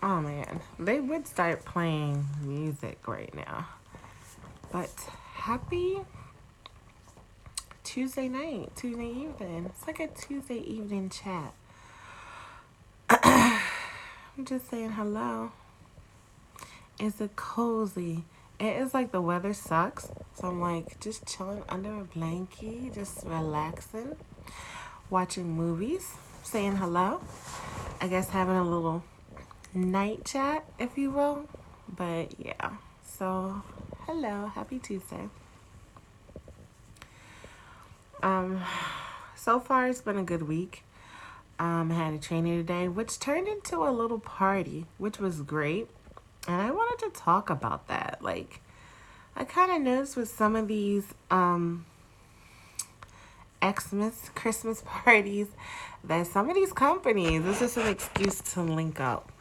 Oh man, they would start playing music right now. But happy Tuesday night, Tuesday evening. It's like a Tuesday evening chat. I'm just saying hello. Is it cozy? It is like the weather sucks. So I'm like just chilling under a blankie, just relaxing, watching movies, saying hello. I guess having a little night chat, if you will. But yeah. So hello, happy Tuesday. Um so far it's been a good week. I had a training today, which turned into a little party, which was great. And I wanted to talk about that. Like, I kind of noticed with some of these Xmas Christmas parties that some of these companies, this is an excuse to link up.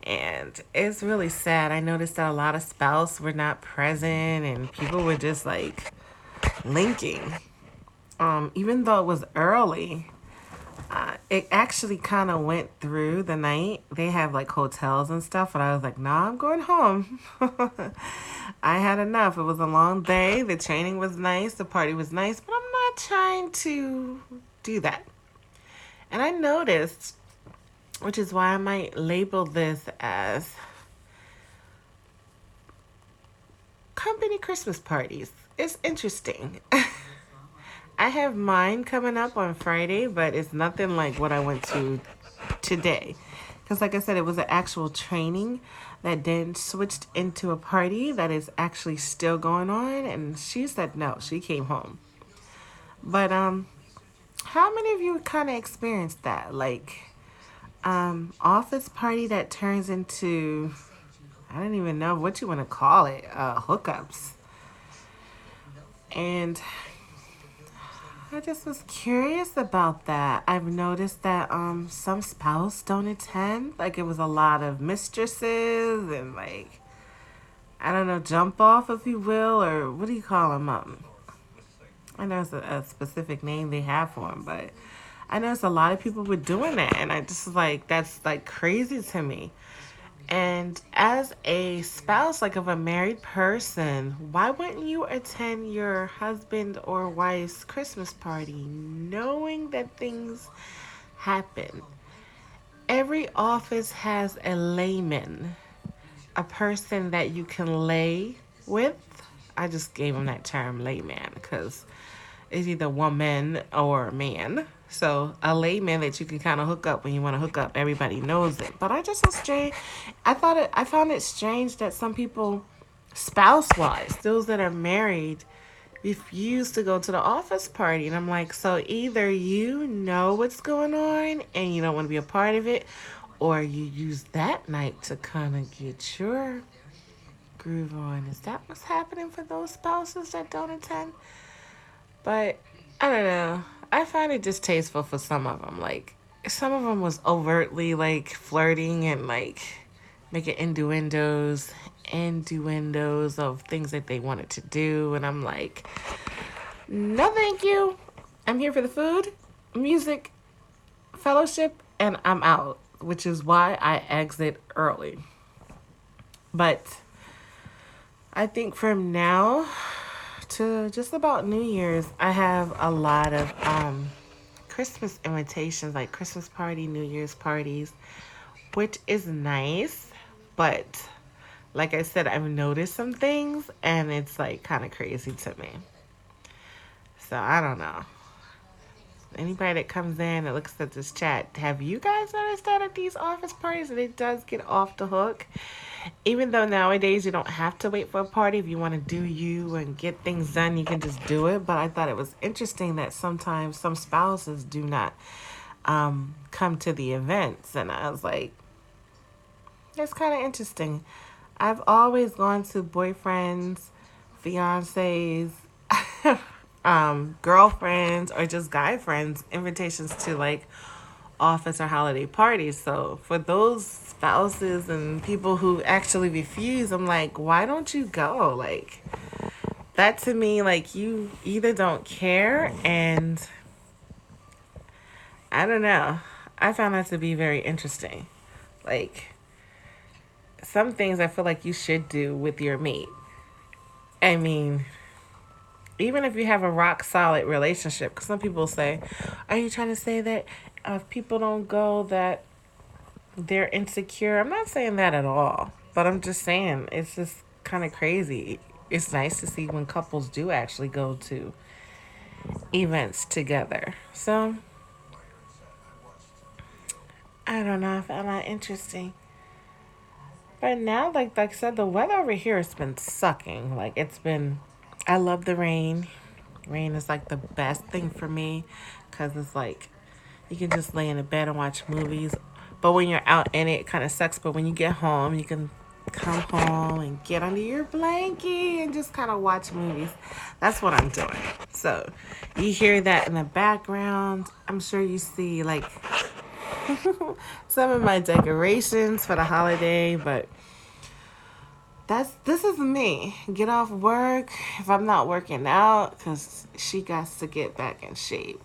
And it's really sad. I noticed that a lot of spouses were not present and people were just like linking. Even though it was early, it actually kind of went through the night. They have like hotels and stuff, but I was like, nah, I'm going home. I had enough. It was a long day. The training was nice. The party was nice, but I'm not trying to do that. And I noticed, which is why I might label this as company Christmas parties. It's interesting. I have mine coming up on Friday, but it's nothing like what I went to today. Because, like I said, it was an actual training that then switched into a party that is actually still going on. And she said no, she came home. But how many of you kind of experienced that? Like, office party that turns into, I don't even know what you want to call it, hookups. And I just was curious about that. I've noticed that some spouse don't attend. Like it was a lot of mistresses and like I don't know, jump off if you will, or what do you call them? I know it's a specific name they have for them, but I noticed a lot of people were doing that, and I just was like that's like crazy to me. And as a spouse, like of a married person, why wouldn't you attend your husband or wife's Christmas party knowing that things happen? Every office has a layman, a person that you can lay with. I just gave him that term layman because it's either woman or man. So a layman that you can kind of hook up when you want to hook up. Everybody knows it. But I just was strange. I found it strange that some people, spouse wise, those that are married, refuse to go to the office party. And I'm like, so either you know what's going on and you don't want to be a part of it, or you use that night to kind of get your groove on. Is that what's happening for those spouses that don't attend? But I don't know. I find it distasteful for some of them. Like some of them was overtly like flirting and like making innuendos of things that they wanted to do, and I'm like, no, thank you. I'm here for the food, music, fellowship, and I'm out. Which is why I exit early. But I think from now to just about New Year's, I have a lot of Christmas invitations, like Christmas party, New Year's parties, which is nice. But like I said, I've noticed some things and it's like kind of crazy to me. So I don't know. Anybody that comes in and looks at this chat, have you guys noticed that at these office parties that it does get off the hook? Even though nowadays you don't have to wait for a party. If you want to do you and get things done, you can just do it. But I thought it was interesting that sometimes some spouses do not come to the events. And I was like, it's kind of interesting. I've always gone to boyfriends, fiancés, girlfriends, or just guy friends invitations to like office or holiday parties. So for those spouses and people who actually refuse, I'm like, why don't you go? Like that to me, like you either don't care, and I don't know. I found that to be very interesting. Like some things I feel like you should do with your mate. I mean, even if you have a rock solid relationship, because some people say, are you trying to say that if people don't go that they're insecure? I'm not saying that at all, but I'm just saying it's just kind of crazy. It's nice to see when couples do actually go to events together. So I don't know. I found that interesting. But now, like I said, the weather over here has been sucking. Like it's been. I love the rain. Rain is like the best thing for me, because it's like you can just lay in a bed and watch movies. But when you're out in it, it kind of sucks. But when you get home, you can come home and get under your blanket and just kind of watch movies. That's what I'm doing. So you hear that in the background. I'm sure you see like some of my decorations for the holiday, but this is me. Get off work if I'm not working out, because she got to get back in shape.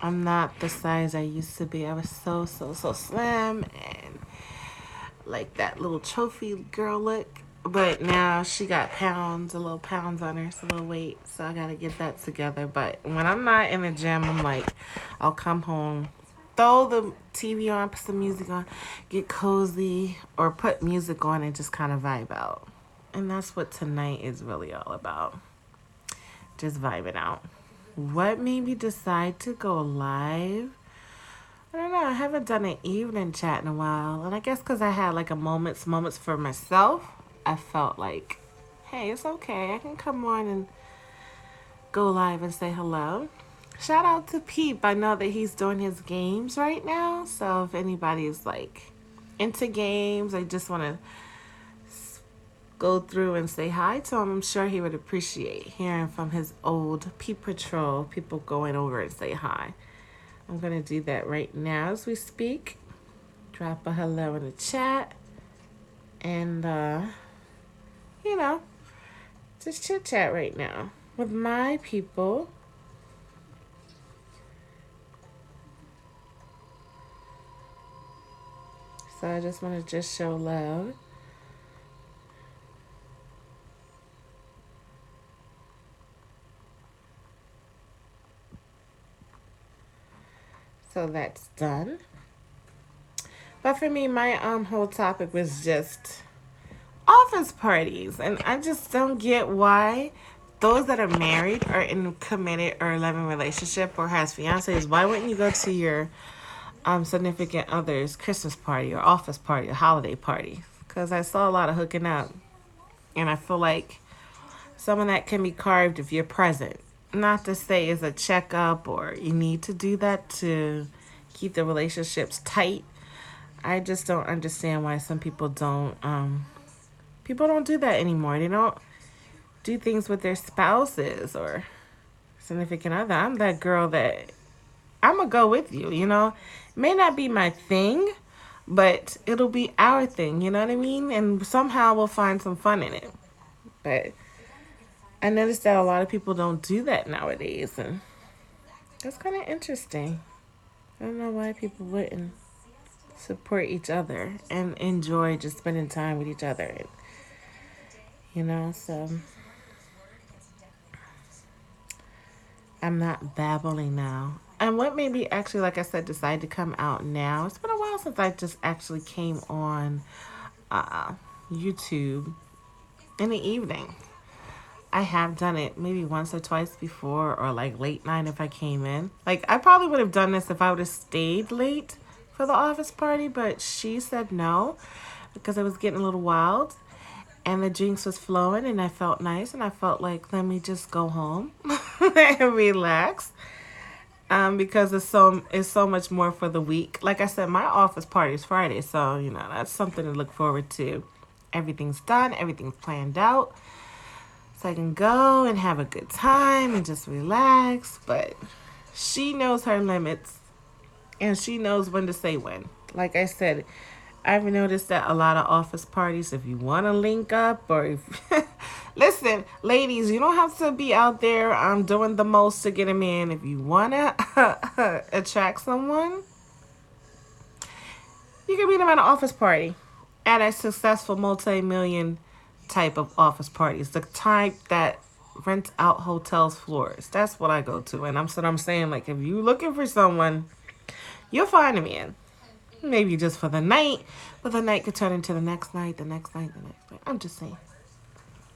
I'm not the size I used to be. I was so slim and like that little trophy girl look. But now she got pounds, a little pounds on her, so a little weight. So I gotta get that together. But when I'm not in the gym, I'm like, I'll come home, throw the TV on, put some music on, get cozy, or put music on and just kind of vibe out. And that's what tonight is really all about. Just vibing out. What made me decide to go live? I don't know. I haven't done an evening chat in a while. And I guess because I had like a moments for myself, I felt like, hey, it's okay. I can come on and go live and say hello. Shout out to Peep. I know that he's doing his games right now. So if anybody's like into games, I just want to go through and say hi to him. I'm sure he would appreciate hearing from his old Peep Patrol people going over and say hi. I'm going to do that right now as we speak. Drop a hello in the chat. And, you know, just chit chat right now with my people. So I just want to just show love. So that's done. But for me, my whole topic was just office parties, and I just don't get why those that are married or in a committed or loving relationship or has fiancés, why wouldn't you go to your significant other's Christmas party or office party or holiday party? Because I saw a lot of hooking up, and I feel like some of that can be carved if you're present. Not to say it's a checkup or you need to do that to keep the relationships tight. I just don't understand why some people don't do that anymore. They don't do things with their spouses or significant other. I'm that girl that I'm gonna go with you, you know. It may not be my thing, but it'll be our thing, you know what I mean? And somehow we'll find some fun in it. But I noticed that a lot of people don't do that nowadays, and that's kind of interesting. I don't know why people wouldn't support each other and enjoy just spending time with each other, you know. So I'm not babbling now. And what made me actually, like I said, decide to come out now? It's been a while since I just actually came on uh, YouTube in the evening. I have done it maybe once or twice before, or like late night if I came in. Like, I probably would have done this if I would have stayed late for the office party, but she said no because it was getting a little wild and the drinks was flowing and I felt nice and I felt like, let me just go home and relax. Because it's so much more for the week. Like I said, my office party is Friday, so you know that's something to look forward to. Everything's done, everything's planned out, so I can go and have a good time and just relax. But she knows her limits, and she knows when to say when. Like I said, I've noticed that a lot of office parties, if you want to link up or if listen, ladies, you don't have to be out there doing the most to get them in. If you want to attract someone, you can meet them at an office party. at a successful multi-million type of office parties, the type that rents out hotels floors. That's what I go to, and I'm saying, like, if you looking for someone, you'll find me in. Maybe just for the night, but the night could turn into the next night, the next night, the next night. I'm just saying,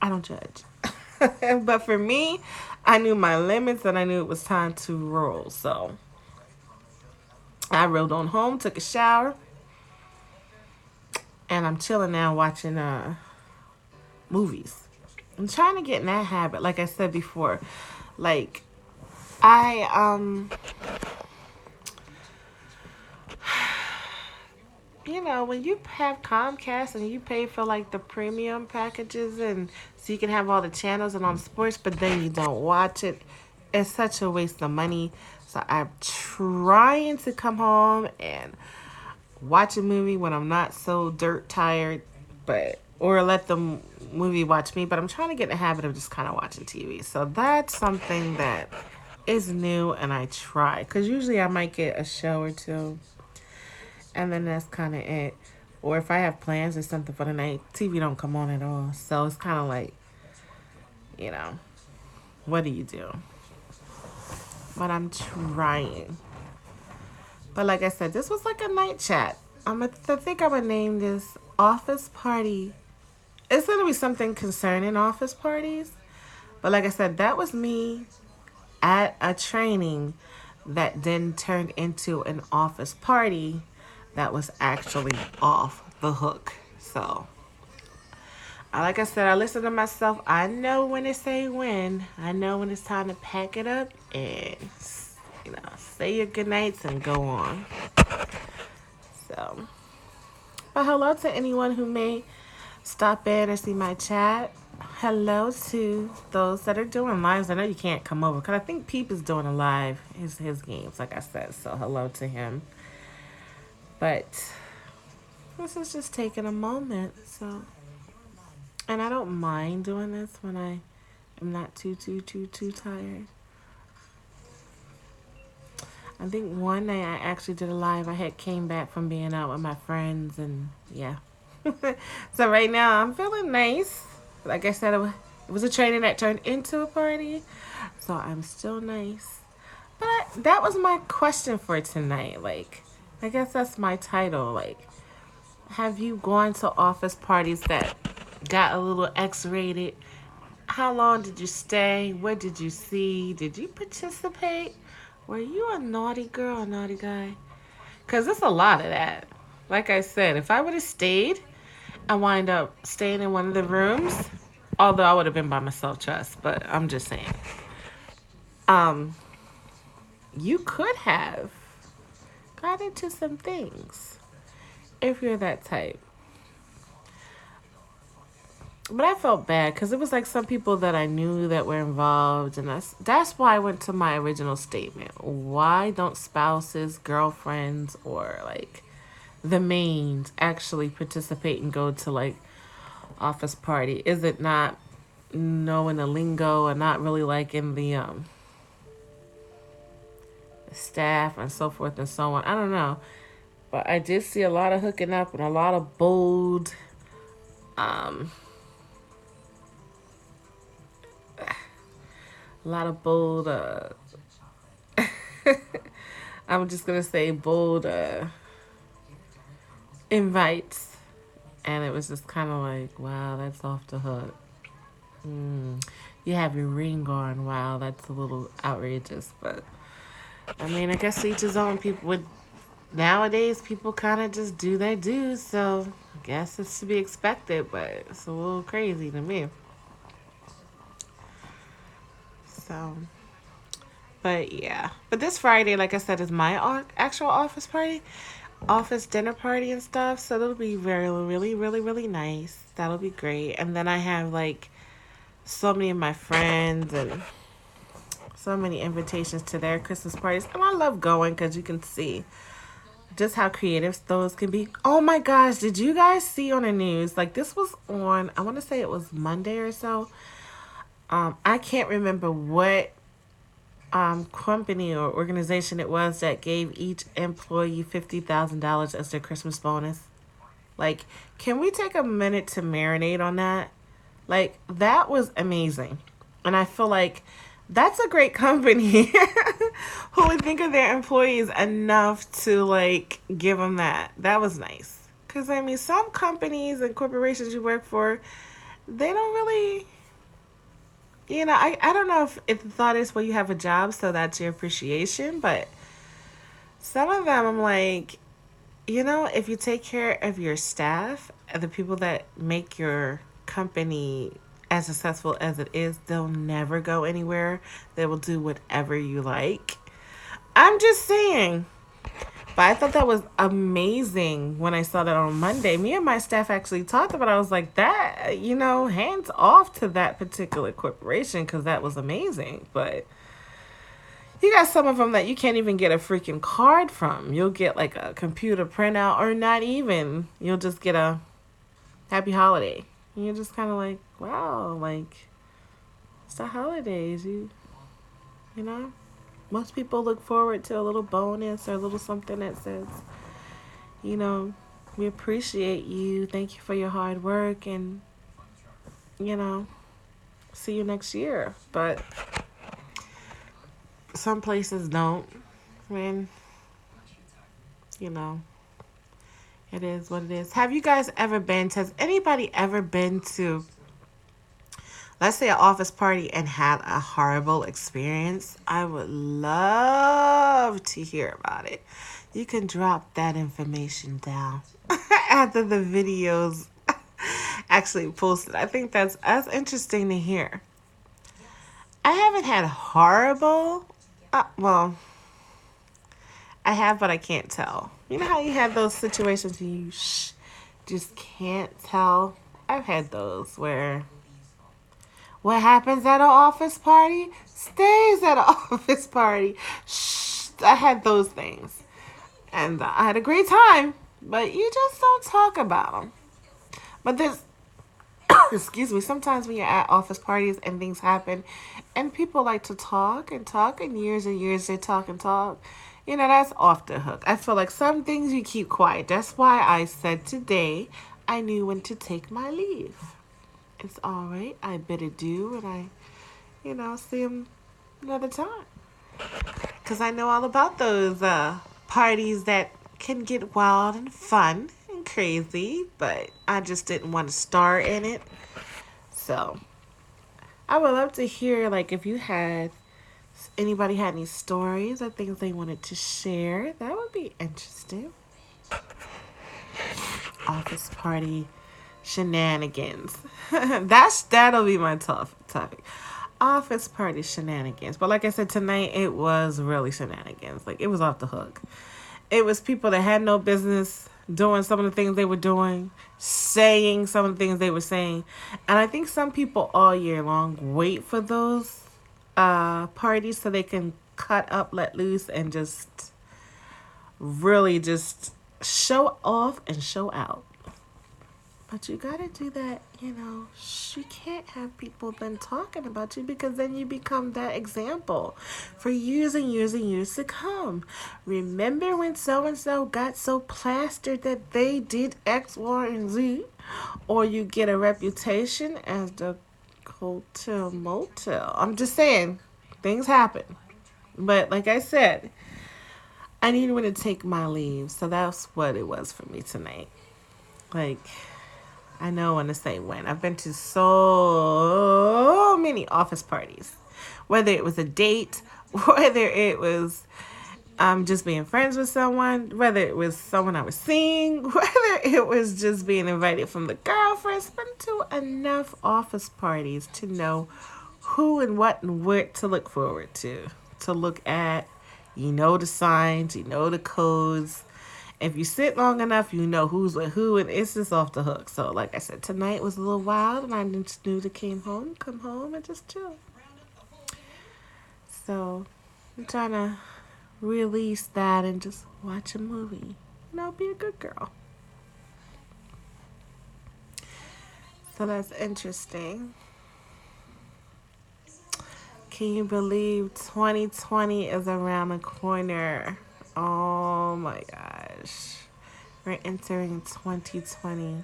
I don't judge. But for me, I knew my limits and I knew it was time to roll. So I rolled on home, took a shower, and I'm chilling now watching movies. I'm trying to get in that habit. Like I said before, like I you know, when you have Comcast and you pay for like the premium packages and so you can have all the channels and all the sports, but then you don't watch it, it's such a waste of money. So I'm trying to come home and watch a movie when I'm not so dirt tired, but or let the movie watch me. But I'm trying to get in the habit of just kind of watching TV. So that's something that is new, and I try because usually I might get a show or two, and then that's kind of it. Or if I have plans or something for the night, TV don't come on at all. So it's kind of like, you know, what do you do? But I'm trying. But like I said, this was like a night chat. I think I'm gonna name this office party. It's gonna be something concerning office parties. But like I said, that was me at a training that then turned into an office party that was actually off the hook. So, like I said, I listen to myself. I know when to say when. I know when it's time to pack it up and, you know, say your goodnights and go on. So, but hello to anyone who may stop in or see my chat. Hello to those that are doing lives. I know you can't come over because I think Peep is doing a live his games, like I said. So hello to him. But this is just taking a moment. So, and I don't mind doing this when I am not too tired. I think one night I actually did a live. I had came back from being out with my friends, and yeah. So right now I'm feeling nice. Like I said, it was a training that turned into a party, so I'm still nice. But that was my question for tonight. Like, I guess that's my title. Like, have you gone to office parties that got a little X-rated? How long did you stay? What did you see? Did you participate? Were you a naughty girl or naughty guy? Because there's a lot of that. Like I said, if I would have stayed, I wind up staying in one of the rooms. Although I would have been by myself, trust. But I'm just saying. Um, you could have got into some things if you're that type. But I felt bad because it was like some people that I knew that were involved, and that's why I went to my original statement. Why don't spouses, girlfriends, or like the mains actually participate and go to like office party? Is it not knowing the lingo and not really liking the staff and so forth and so on? I don't know, but I did see a lot of hooking up and a lot of bold um a lot of bold I'm just gonna say bold invites, and it was just kind of like, wow, that's off the hook. You have your ring on. Wow, that's a little outrageous, but I mean, I guess each his own. People would nowadays people kind of just do their dues, so I guess it's to be expected, but it's a little crazy to me. So, but yeah. But this Friday, like I said, is my actual office dinner party and stuff. So it'll be really nice. That'll be great. And then I have like so many of my friends and so many invitations to their Christmas parties. And I love going because you can see just how creative those can be. Oh my gosh, did you guys see on the news? Like this was on, I want to say it was Monday or so. I can't remember what company or organization it was that gave each employee $50,000 as their Christmas bonus. Like, can we take a minute to marinate on that? Like, that was amazing. And I feel like that's a great company who would think of their employees enough to, like, give them that. That was nice. Because, I mean, some companies and corporations you work for, they don't really, I don't know if the thought is, well, you have a job, so that's your appreciation. But some of them, I'm like, if you take care of your staff, the people that make your company as successful as it is, they'll never go anywhere. They will do whatever you like. I'm just saying. But I thought that was amazing when I saw that on Monday. Me and my staff actually talked about it. I was like, that, hands off to that particular corporation because that was amazing. But you got some of them that you can't even get a freaking card from. You'll get like a computer printout or not even. You'll just get a happy holiday. And you're just kind of like, wow, like, it's the holidays. You know? Most people look forward to a little bonus or a little something that says, we appreciate you. Thank you for your hard work and, see you next year. But some places don't. I mean, it is what it is. Have you guys ever has anybody ever been to, let's say, an office party and had a horrible experience? I would love to hear about it. You can drop that information down after the videos actually posted. I think that's interesting to hear. I haven't had horrible, well, I have, but I can't tell. You know how you have those situations where you just can't tell? I've had those where what happens at an office party stays at an office party. Shh, I had those things. And I had a great time, but you just don't talk about them. But there's, excuse me, sometimes when you're at office parties and things happen and people like to talk and years they talk and talk, that's off the hook. I feel like some things you keep quiet. That's why I said today I knew when to take my leave. It's all right. I bid adieu and I, see him another time. Because I know all about those parties that can get wild and fun and crazy, but I just didn't want to star in it. So I would love to hear, like, if anybody had any stories or things they wanted to share. That would be interesting. Office party shenanigans. That'll be my topic. Office party shenanigans. But like I said, tonight it was really shenanigans. Like, it was off the hook. It was people that had no business doing some of the things they were doing, saying some of the things they were saying. And I think some people all year long wait for those parties so they can cut up, let loose, and just really just show off and show out. But you gotta do that, you can't have people then talking about you because then you become that example for years and years and years to come. Remember when so-and-so got so plastered that they did X, Y, and Z? Or you get a reputation as the hotel motel. I'm just saying, things happen. But like I said, I needed when to take my leave. So that's what it was for me tonight. Like, I know when to say when. I've been to so many office parties. Whether it was a date, whether it was just being friends with someone, whether it was someone I was seeing, whether it was just being invited from the girlfriends. Been to enough office parties to know who and what and what to look forward to look at. The signs, the codes. If you sit long enough, you know who's with who, and it's just off the hook. So, like I said, tonight was a little wild, and I just knew to come home and just chill. So, I'm trying to release that and just watch a movie. Be a good girl. So that's interesting. Can you believe 2020 is around the corner? Oh my gosh. We're entering 2020.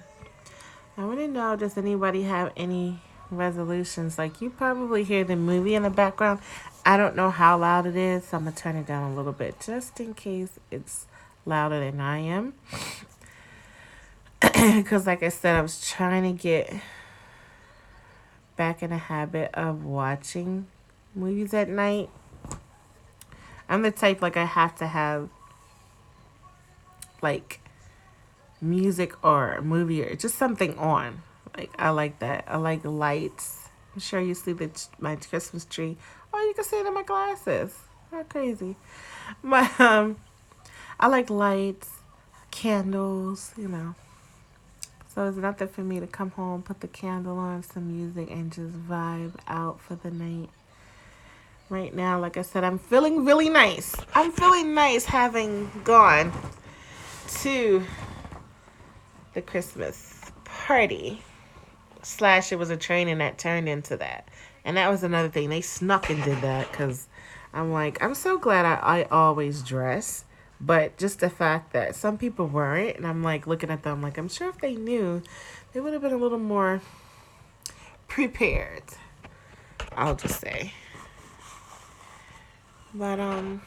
I want to know, does anybody have any resolutions? Like, you probably hear the movie in the background. I don't know how loud it is, so I'm going to turn it down a little bit just in case it's louder than I am. Because, like I said, I was trying to get back in the habit of watching movies at night. I'm the type, like, I have to have, like, music or a movie or just something on. Like, I like that. I like lights. I'm sure you see my Christmas tree. Oh, you can see it in my glasses. How crazy. But I like lights, candles, you know. So it's nothing for me to come home, put the candle on, some music, and just vibe out for the night. Right now, like I said, I'm feeling really nice. I'm feeling nice having gone to the Christmas party. Slash, it was a training that turned into that. And that was another thing. They snuck and did that because I'm like, I'm so glad I always dress. But just the fact that some people weren't, and I'm like looking at them like, I'm sure if they knew, they would have been a little more prepared. I'll just say. But I'm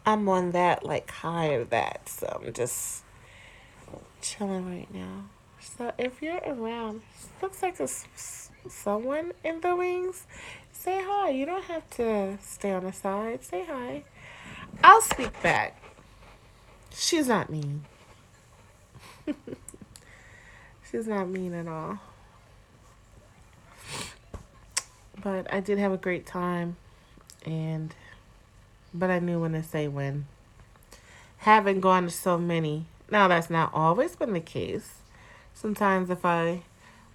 on that like high of that, so I'm just chilling right now. So if you're around, looks like someone in the wings, say hi. You don't have to stay on the side. Say hi. I'll speak back. She's not mean. She's not mean at all. But I did have a great time, but I knew when to say when. Having gone to so many, now that's not always been the case. Sometimes if I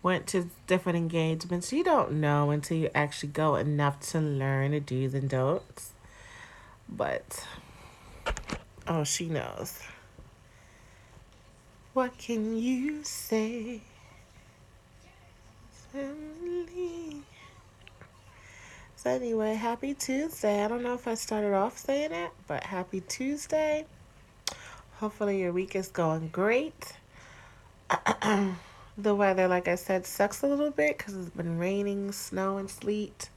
went to different engagements, you don't know until you actually go enough to learn the do's and don'ts. But, oh, she knows. What can you say? Family. So anyway, happy Tuesday. I don't know if I started off saying it, but happy Tuesday. Hopefully your week is going great. The weather, like I said, sucks a little bit because it's been raining, snow, and sleet.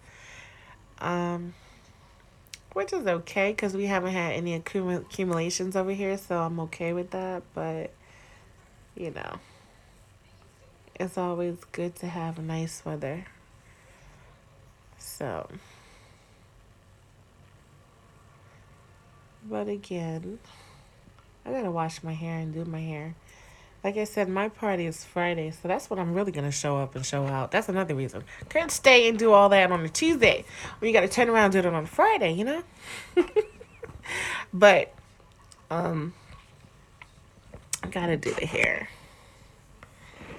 Which is okay because we haven't had any accumulations over here, so I'm okay with that. But, you know, it's always good to have nice weather. So, but again, I gotta wash my hair and do my hair. Like I said, my party is Friday, so that's when I'm really gonna show up and show out. That's another reason. Can't stay and do all that on a Tuesday when you gotta turn around and do it on Friday, you know? But I gotta do the hair.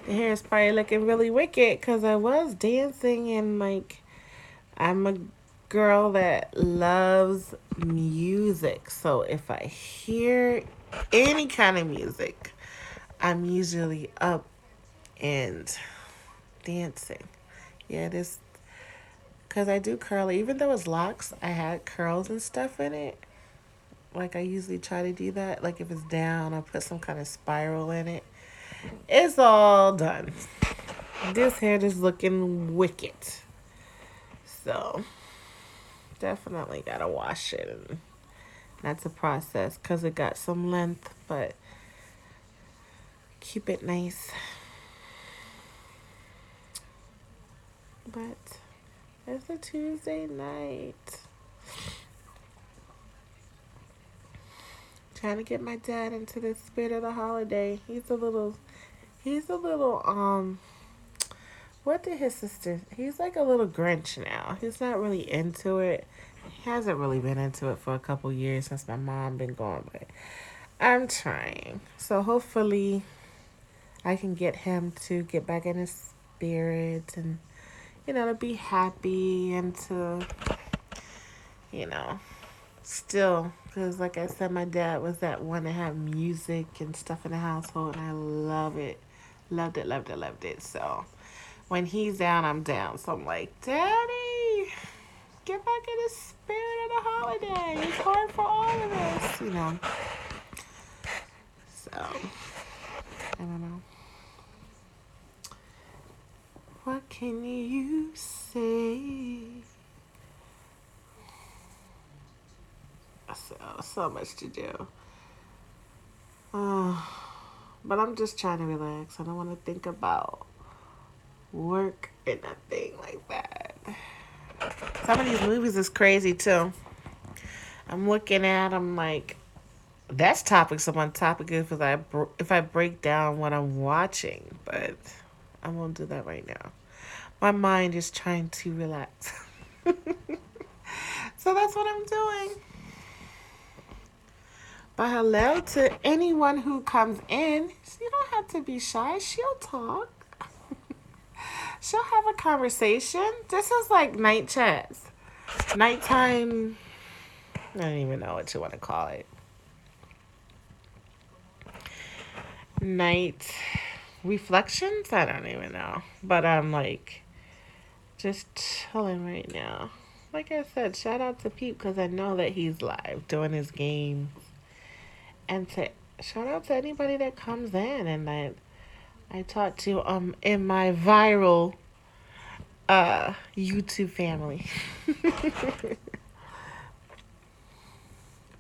The hair is probably looking really wicked because I was dancing and like I'm a girl that loves music. So if I hear any kind of music, I'm usually up and dancing. Yeah, this because I do curly. Even though it's locks, I had curls and stuff in it. Like I usually try to do that. Like if it's down, I put some kind of spiral in it. It's all done. This hair is looking wicked. So definitely gotta wash it, and that's a process because it got some length, but keep it nice. But it's a Tuesday night. Trying to get my dad into the spirit of the holiday. He's a little what did his sister, he's like a little Grinch now. He's not really into it. He hasn't really been into it for a couple years since my mom been gone, but I'm trying. So hopefully I can get him to get back in his spirit and, you know, to be happy and to, you know, still, because like I said, my dad was that one to have music and stuff in the household, and I love it. Loved it, loved it, loved it. So when he's down, I'm down. So I'm like, Daddy, get back in the spirit of the holiday. It's hard for all of us, you know. I don't know. What can you say? So much to do. But I'm just trying to relax. I don't want to think about work or nothing like that. Some of these movies is crazy too. I'm looking at them like that's topics of on topic if I break down what I'm watching, but I won't do that right now. My mind is trying to relax. So that's what I'm doing. But hello to anyone who comes in. You don't have to be shy. She'll talk. She'll have a conversation. This is like night chats. Nighttime. I don't even know what you want to call it. Night reflections? I don't even know. But I'm like just chilling right now. Like I said, shout out to Pete because I know that he's live doing his game. And to shout out to anybody that comes in and that I talk to in my viral YouTube family.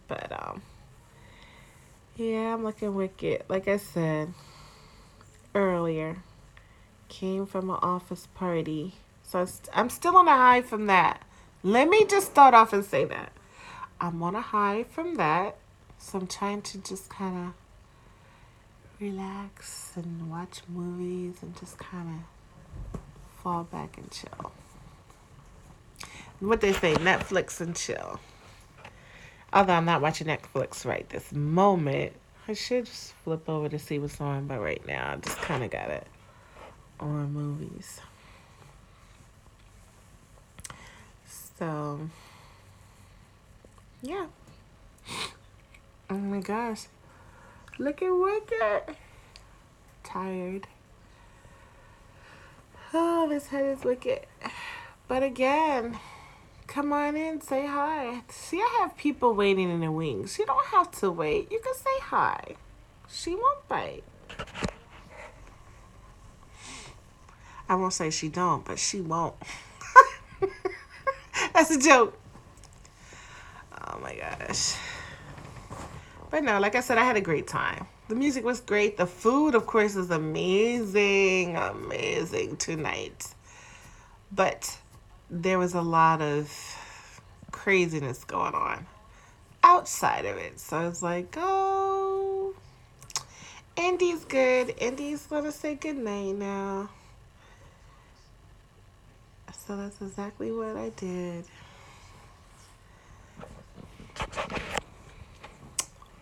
But yeah, I'm looking wicked. Like I said earlier, came from an office party. So I'm still on a high from that. Let me just start off and say that. I'm on a high from that. So I'm trying to just kind of relax and watch movies and just kind of fall back and chill. What they say, Netflix and chill. Although I'm not watching Netflix right this moment. I should just flip over to see what's on, but right now I just kind of got it on movies. So, yeah. Oh my gosh. Looking wicked. Tired. Oh, this head is wicked. But again, come on in, say hi. See, I have people waiting in the wings. You don't have to wait. You can say hi. She won't bite. I won't say she don't, but she won't. That's a joke. Oh my gosh. But no, like I said, I had a great time. The music was great. The food, of course, is amazing. Amazing tonight. But there was a lot of craziness going on outside of it. So I was like, oh, Indy's good. Indy's going to say goodnight now. So that's exactly what I did.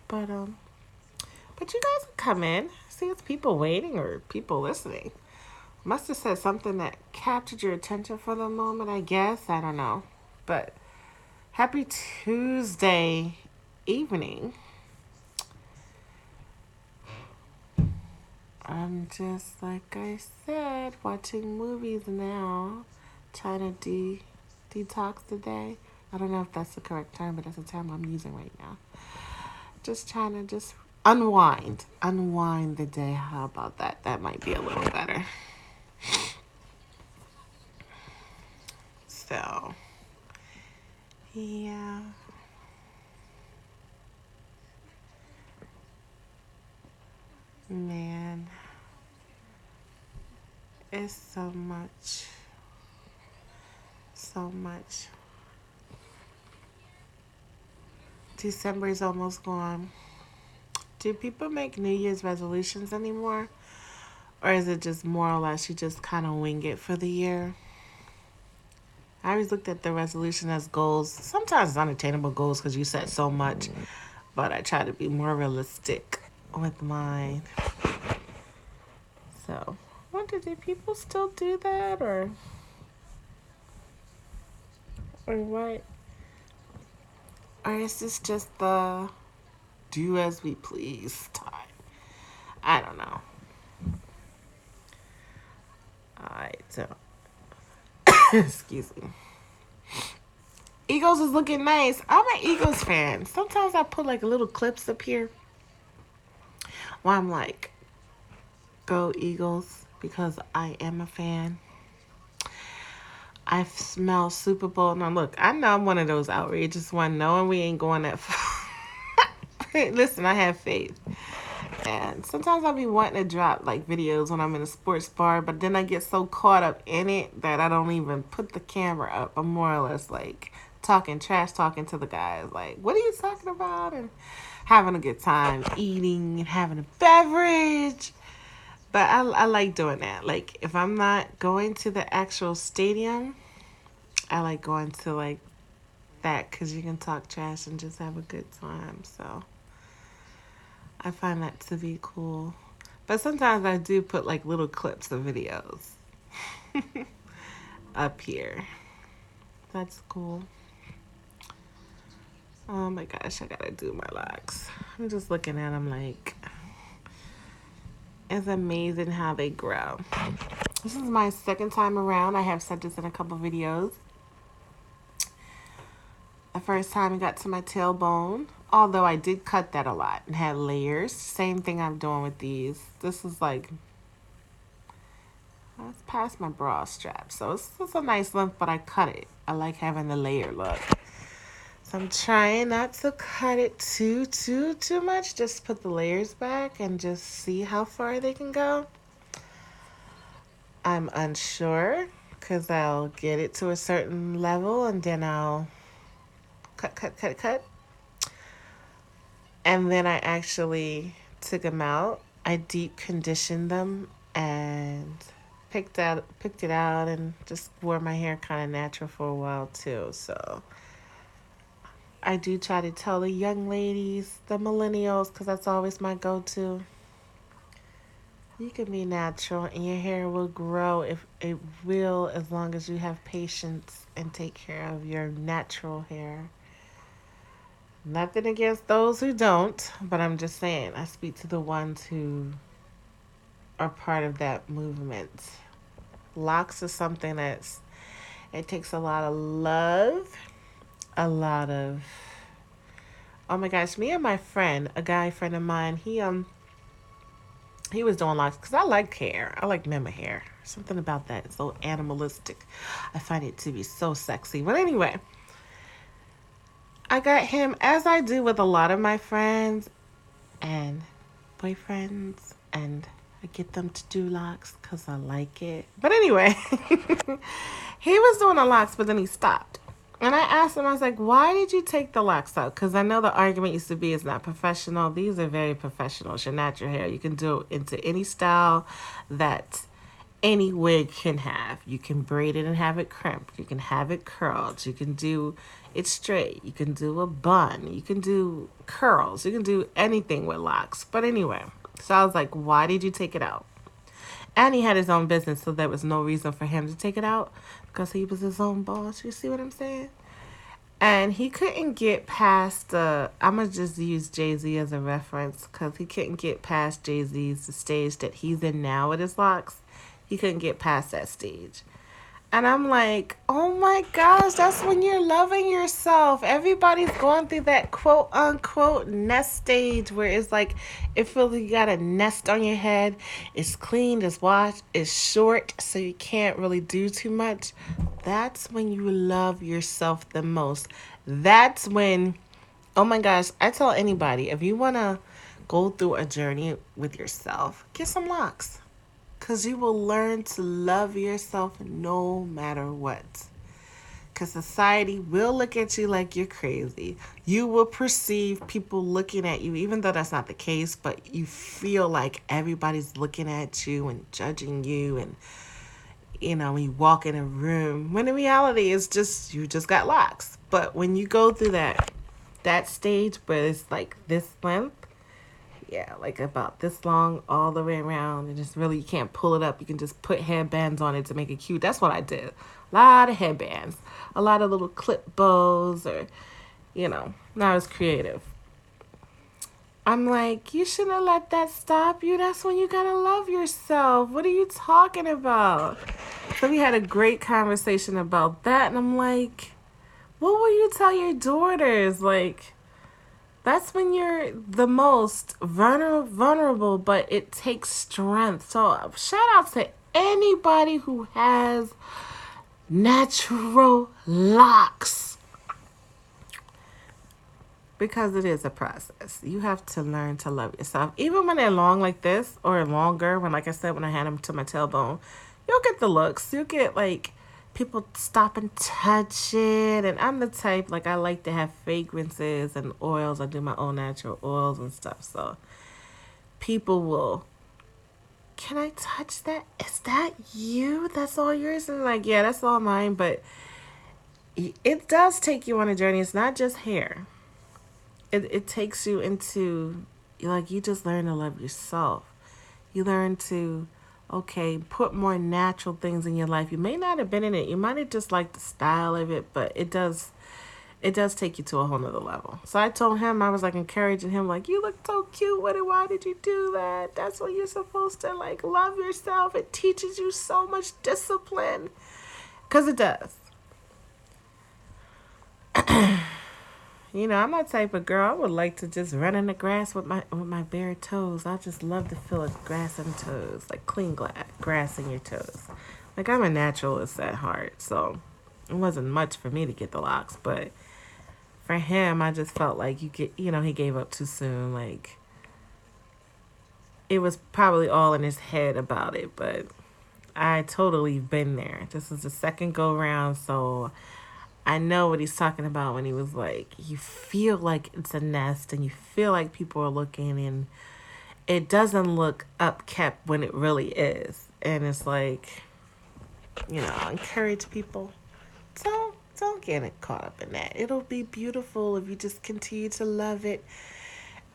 But you guys can come in. See, it's people waiting or people listening. Must have said something that captured your attention for the moment, I guess. I don't know. But happy Tuesday evening. I'm just, like I said, watching movies now. Trying to detox the day. I don't know if that's the correct term, but that's the term I'm using right now. Just trying to just unwind the day. How about that? That might be a little better. So, yeah. Man, it's so much. So much. December is almost gone. Do people make New Year's resolutions anymore? Or is it just more or less you just kind of wing it for the year? I always looked at the resolution as goals. Sometimes it's unattainable goals because you set so much. But I try to be more realistic with mine. So, I wonder, do people still do that or what? Or is this just the do as we please time? I don't know. So excuse me. Eagles is looking nice. I'm an Eagles fan. Sometimes I put like little clips up here Well, I'm like, go Eagles, because I am a fan. I smell Super Bowl. Now, look, I know I'm one of those outrageous ones, knowing we ain't going that far. Listen, I have faith. And sometimes I'll be wanting to drop like videos when I'm in a sports bar, but then I get so caught up in it that I don't even put the camera up. I'm more or less like talking to the guys, like, what are you talking about? And having a good time, eating and having a beverage. But I like doing that. Like, if I'm not going to the actual stadium, I like going to like that because you can talk trash and just have a good time. So I find that to be cool. But sometimes I do put like little clips of videos up here. That's cool. Oh my gosh, I gotta do my locks. I'm just looking at them like, it's amazing how they grow. This is my second time around. I have said this in a couple videos. The first time it got to my tailbone, although I did cut that a lot and had layers. Same thing I'm doing with these. This is like, that's past my bra strap. So it's a nice length, but I cut it. I like having the layer look. So I'm trying not to cut it too much. Just put the layers back and just see how far they can go. I'm unsure because I'll get it to a certain level and then I'll cut. And then I actually took them out. I deep conditioned them and picked it out and just wore my hair kind of natural for a while too. So I do try to tell the young ladies, the millennials, because that's always my go-to. You can be natural and your hair will grow, if it will, as long as you have patience and take care of your natural hair. Nothing against those who don't, but I'm just saying, I speak to the ones who are part of that movement. Locks is something it takes a lot of love, a lot of, oh my gosh, me and my friend, a guy friend of mine, he was doing locks because I like hair. I like mama hair. Something about that. It's so animalistic. I find it to be so sexy. But anyway, I got him, as I do with a lot of my friends and boyfriends, and I get them to do locks because I like it. But anyway, he was doing the locks, but then he stopped. And I asked him, I was like, why did you take the locks out? Because I know the argument used to be it's not professional. These are very professional. It's your natural hair. You can do it into any style that any wig can have. You can braid it and have it crimped. You can have it curled. You can do it straight. You can do a bun. You can do curls. You can do anything with locks. But anyway, so I was like, why did you take it out? And he had his own business, so there was no reason for him to take it out because he was his own boss. You see what I'm saying? And he couldn't get past the, I'm going to just use Jay-Z as a reference because he couldn't get past Jay-Z's, the stage that he's in now with his locks. He couldn't get past that stage. And I'm like, oh my gosh, that's when you're loving yourself. Everybody's going through that quote unquote nest stage where it's like, it feels like you got a nest on your head. It's clean, it's washed, it's short, so you can't really do too much. That's when you love yourself the most. That's when, oh my gosh, I tell anybody, if you want to go through a journey with yourself, get some locks. Because you will learn to love yourself no matter what. Because society will look at you like you're crazy. You will perceive people looking at you, even though that's not the case, but you feel like everybody's looking at you and judging you. And, you know, when you walk in a room, when in reality it's just, you just got locks. But when you go through that stage where it's like this length, yeah, like about this long all the way around, and just really, you can't pull it up. You can just put headbands on it to make it cute. That's what I did. A lot of headbands, a lot of little clip bows, or, you know, not as creative. I'm like, you shouldn't have let that stop you. That's when you gotta love yourself. What are you talking about? So we had a great conversation about that, and I'm like, what will you tell your daughters? Like, That's when you're the most vulnerable, but it takes strength. So shout out to anybody who has natural locks, because it is a process. You have to learn to love yourself. Even when they're long like this or longer, when, like I said, when I had them to my tailbone, you'll get the looks. You'll get like people stop and touch it. And I'm the type, like, I like to have fragrances and oils. I do my own natural oils and stuff. So people will, can I touch that? Is that you? That's all yours? And like, yeah, that's all mine. But it does take you on a journey. It's not just hair. It takes you into, like, you just learn to love yourself. You learn to, okay, put more natural things in your life. You may not have been in it. You might have just liked the style of it, but it does take you to a whole nother level. So I told him, I was like encouraging him, like, you look so cute with it. Why did you do that? That's what you're supposed to, like, love yourself. It teaches you so much discipline. Because it does. I'm that type of girl. I would like to just run in the grass with my bare toes. I just love to feel grass on toes, like clean grass in your toes. Like, I'm a naturalist at heart, so it wasn't much for me to get the locks, but for him, I just felt like he gave up too soon. Like, it was probably all in his head about it, but I totally been there. This is the second go round, so I know what he's talking about when he was like, you feel like it's a nest and you feel like people are looking, and it doesn't look upkept when it really is. And it's like, encourage people. Don't get it caught up in that. It'll be beautiful if you just continue to love it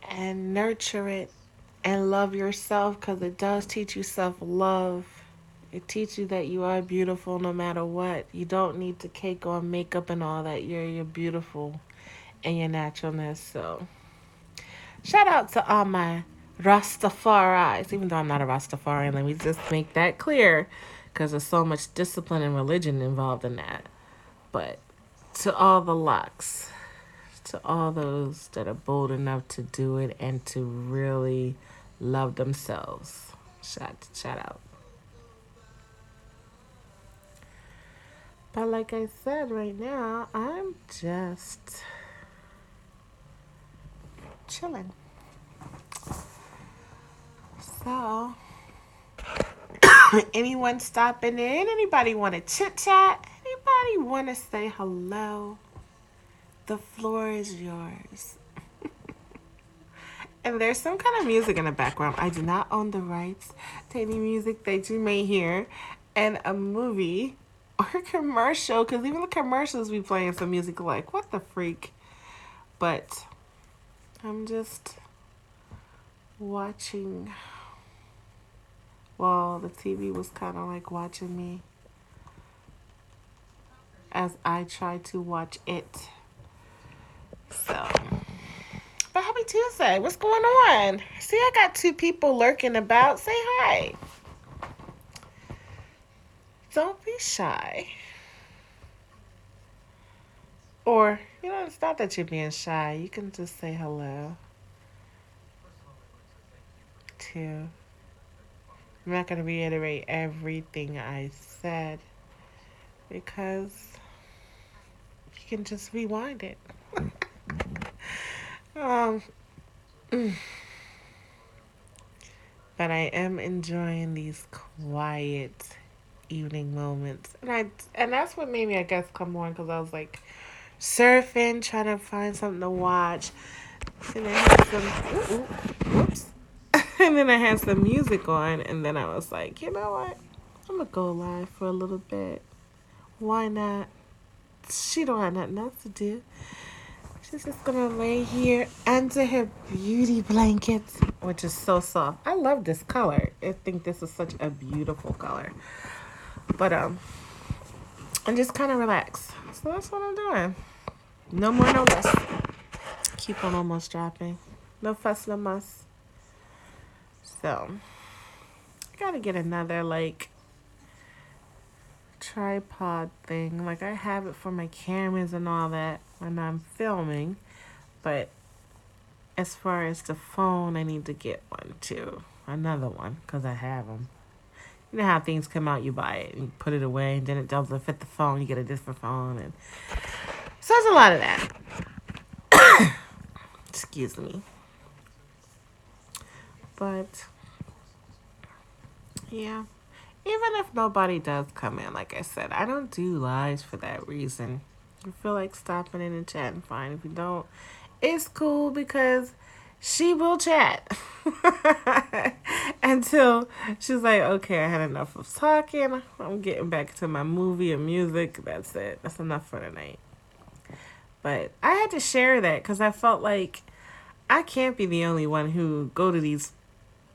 and nurture it and love yourself, because it does teach you self-love. It teaches you that you are beautiful no matter what. You don't need to cake on makeup and all that. You're beautiful in your naturalness. So shout out to all my Rastafaris, even though I'm not a Rastafarian. Let me just make that clear, because there's so much discipline and religion involved in that. But to all the locks, to all those that are bold enough to do it and to really love themselves, shout out. But like I said, right now, I'm just chilling. So, anyone stopping in? Anybody want to chit chat? Anybody want to say hello? The floor is yours. And there's some kind of music in the background. I do not own the rights to any music that you may hear in a movie or a commercial, because even the commercials be playing some music like, what the freak? But I'm just watching. Well, the TV was kind of like watching me as I try to watch it. So, but happy Tuesday. What's going on? See, I got two people lurking about. Say hi. Don't be shy. Or, it's not that you're being shy. You can just say hello. Too. I'm not going to reiterate everything I said, because you can just rewind it. um, but I am enjoying these quiet evening moments, and that's what made me, I guess, come on, because I was like surfing, trying to find something to watch, and I had some whoops, and then I had some music on, and then I was like, you know what? I'm gonna go live for a little bit. Why not? She don't have nothing else to do. She's just gonna lay here under her beauty blankets, which is so soft. I love this color. I think this is such a beautiful color. But and just kind of relax. So that's what I'm doing. No more, no less. Keep on almost dropping. No fuss, no muss. So I gotta get another like tripod thing. Like, I have it for my cameras and all that when I'm filming, but as far as the phone, I need to get one too. Another one, because I have them. You know how things come out, you buy it and you put it away, and then it doesn't fit the phone, you get a different phone. And so there's a lot of that. Excuse me. But, yeah. Even if nobody does come in, like I said, I don't do lives for that reason. If you feel like stopping in and chatting, fine. If you don't, it's cool because she will chat until she's like, okay, I had enough of talking. I'm getting back to my movie and music. That's it. That's enough for tonight. But I had to share that because I felt like I can't be the only one who go to these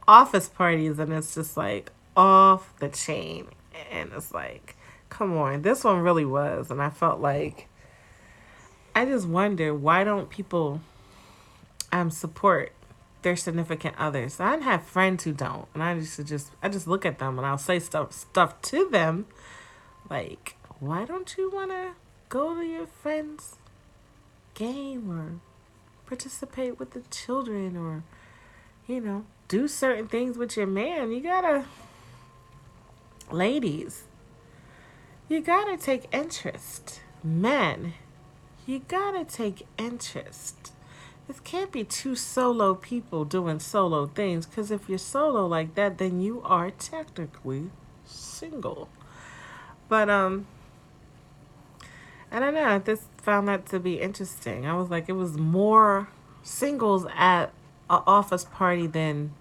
office parties and it's just like off the chain. And it's like, come on, this one really was. And I felt like, I just wonder, why don't people support their significant others? I have friends who don't, and I just look at them and I'll say stuff to them like, why don't you want to go to your friend's game or participate with the children, or do certain things with your man? You gotta, ladies, you gotta take interest. Men, you gotta take interest. This can't be two solo people doing solo things, because if you're solo like that, then you are technically single. But I don't know. I just found that to be interesting. I was like, it was more singles at an office party than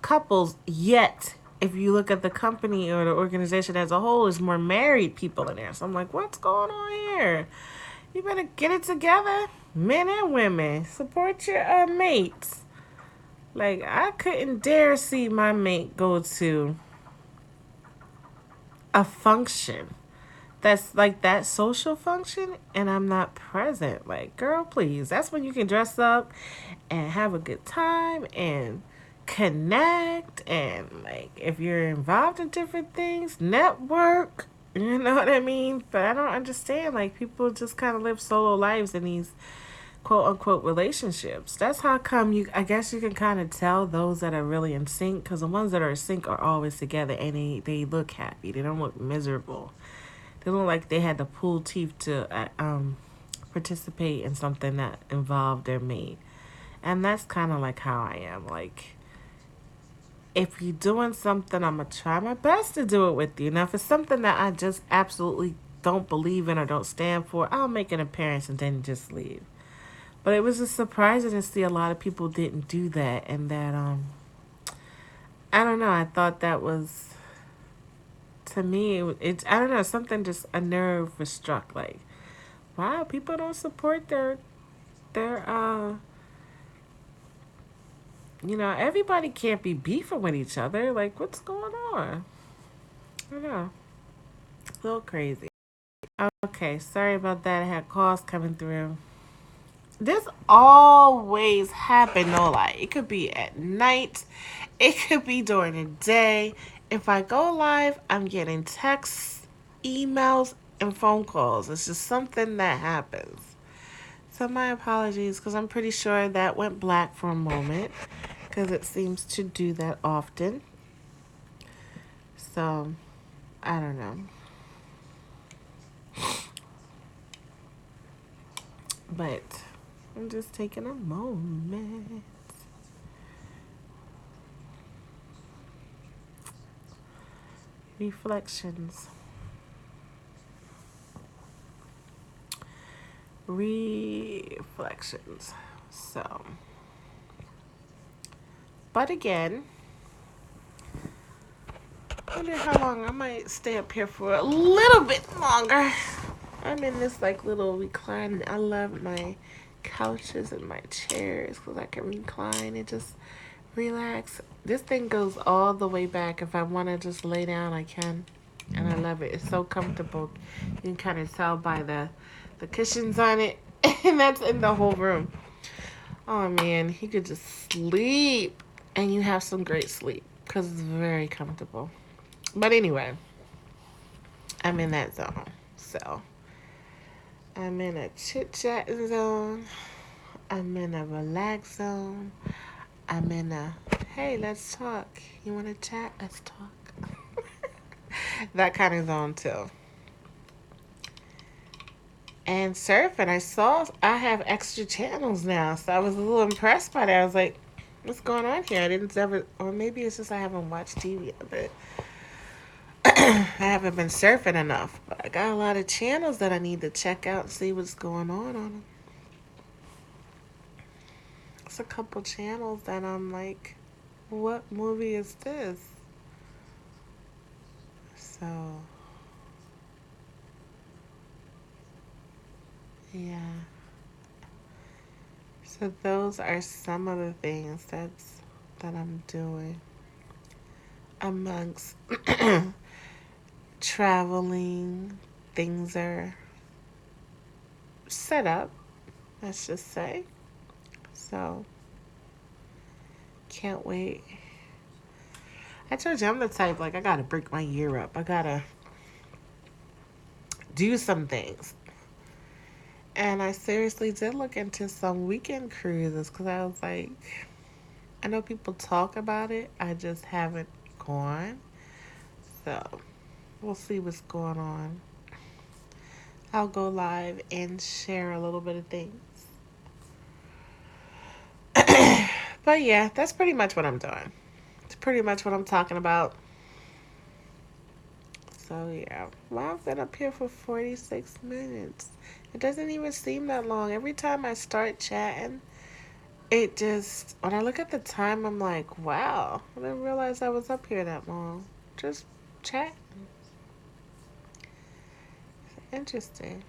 couples. Yet, if you look at the company or the organization as a whole, there's more married people in there. So I'm like, what's going on here? You better get it together, men and women. Support your mates. Like, I couldn't dare see my mate go to a function that's like that social function and I'm not present. Like, girl, please. That's when you can dress up and have a good time and connect. And, like, if you're involved in different things, network. You know what I mean? But I don't understand. Like, people just kind of live solo lives in these quote unquote relationships. That's how come I guess you can kind of tell those that are really in sync, because the ones that are in sync are always together and they look happy. They don't look miserable. They look like they had to pull teeth to participate in something that involved their mate. And that's kind of like how I am. Like, if you're doing something, I'm going to try my best to do it with you. Now, if it's something that I just absolutely don't believe in or don't stand for, I'll make an appearance and then just leave. But it was just surprising to see a lot of people didn't do that. And that, I don't know, I thought that was, to me, I don't know, something just, a nerve was struck. Like, wow, people don't support their everybody can't be beefing with each other. Like, what's going on? I don't know. A little crazy. Okay, sorry about that. I had calls coming through. This always happen, no lie. It could be at night. It could be during the day. If I go live, I'm getting texts, emails, and phone calls. It's just something that happens. So my apologies, because I'm pretty sure that went black for a moment, because it seems to do that often. So, I don't know. But I'm just taking a moment. Reflections. So, but again, I wonder how long. I might stay up here for a little bit longer. I'm in this like little recline. I love my couches and my chairs because I can recline and just relax. This thing goes all the way back. If I want to just lay down, I can. And I love it. It's so comfortable. You can kind of tell by the cushions on it. And that's in the whole room. Oh, man. You could just sleep. And you have some great sleep. Because it's very comfortable. But anyway. I'm in that zone. So. I'm in a chit-chat zone. I'm in a relax zone. I'm in a, hey, let's talk. You want to chat? Let's talk. That kind of zone too. And surfing, I saw I have extra channels now, so I was a little impressed by that. I was like, what's going on here? I didn't ever, or maybe it's just I haven't watched TV, but I haven't been surfing enough. But I got a lot of channels that I need to check out and see what's going on them. It's a couple channels that I'm like, what movie is this? So, yeah. So those are some of the things that I'm doing amongst traveling. Things are set up, let's just say. So, can't wait. I told you I'm the type like I gotta break my year up. I gotta do some things. And I seriously did look into some weekend cruises because I was like, I know people talk about it. I just haven't gone. So we'll see what's going on. I'll go live and share a little bit of things. But yeah, that's pretty much what I'm doing. It's pretty much what I'm talking about. So yeah, well, I've been up here for 46 minutes. It doesn't even seem that long. Every time I start chatting, it just, when I look at the time, I'm like, wow, I didn't realize I was up here that long. Just chat. Interesting.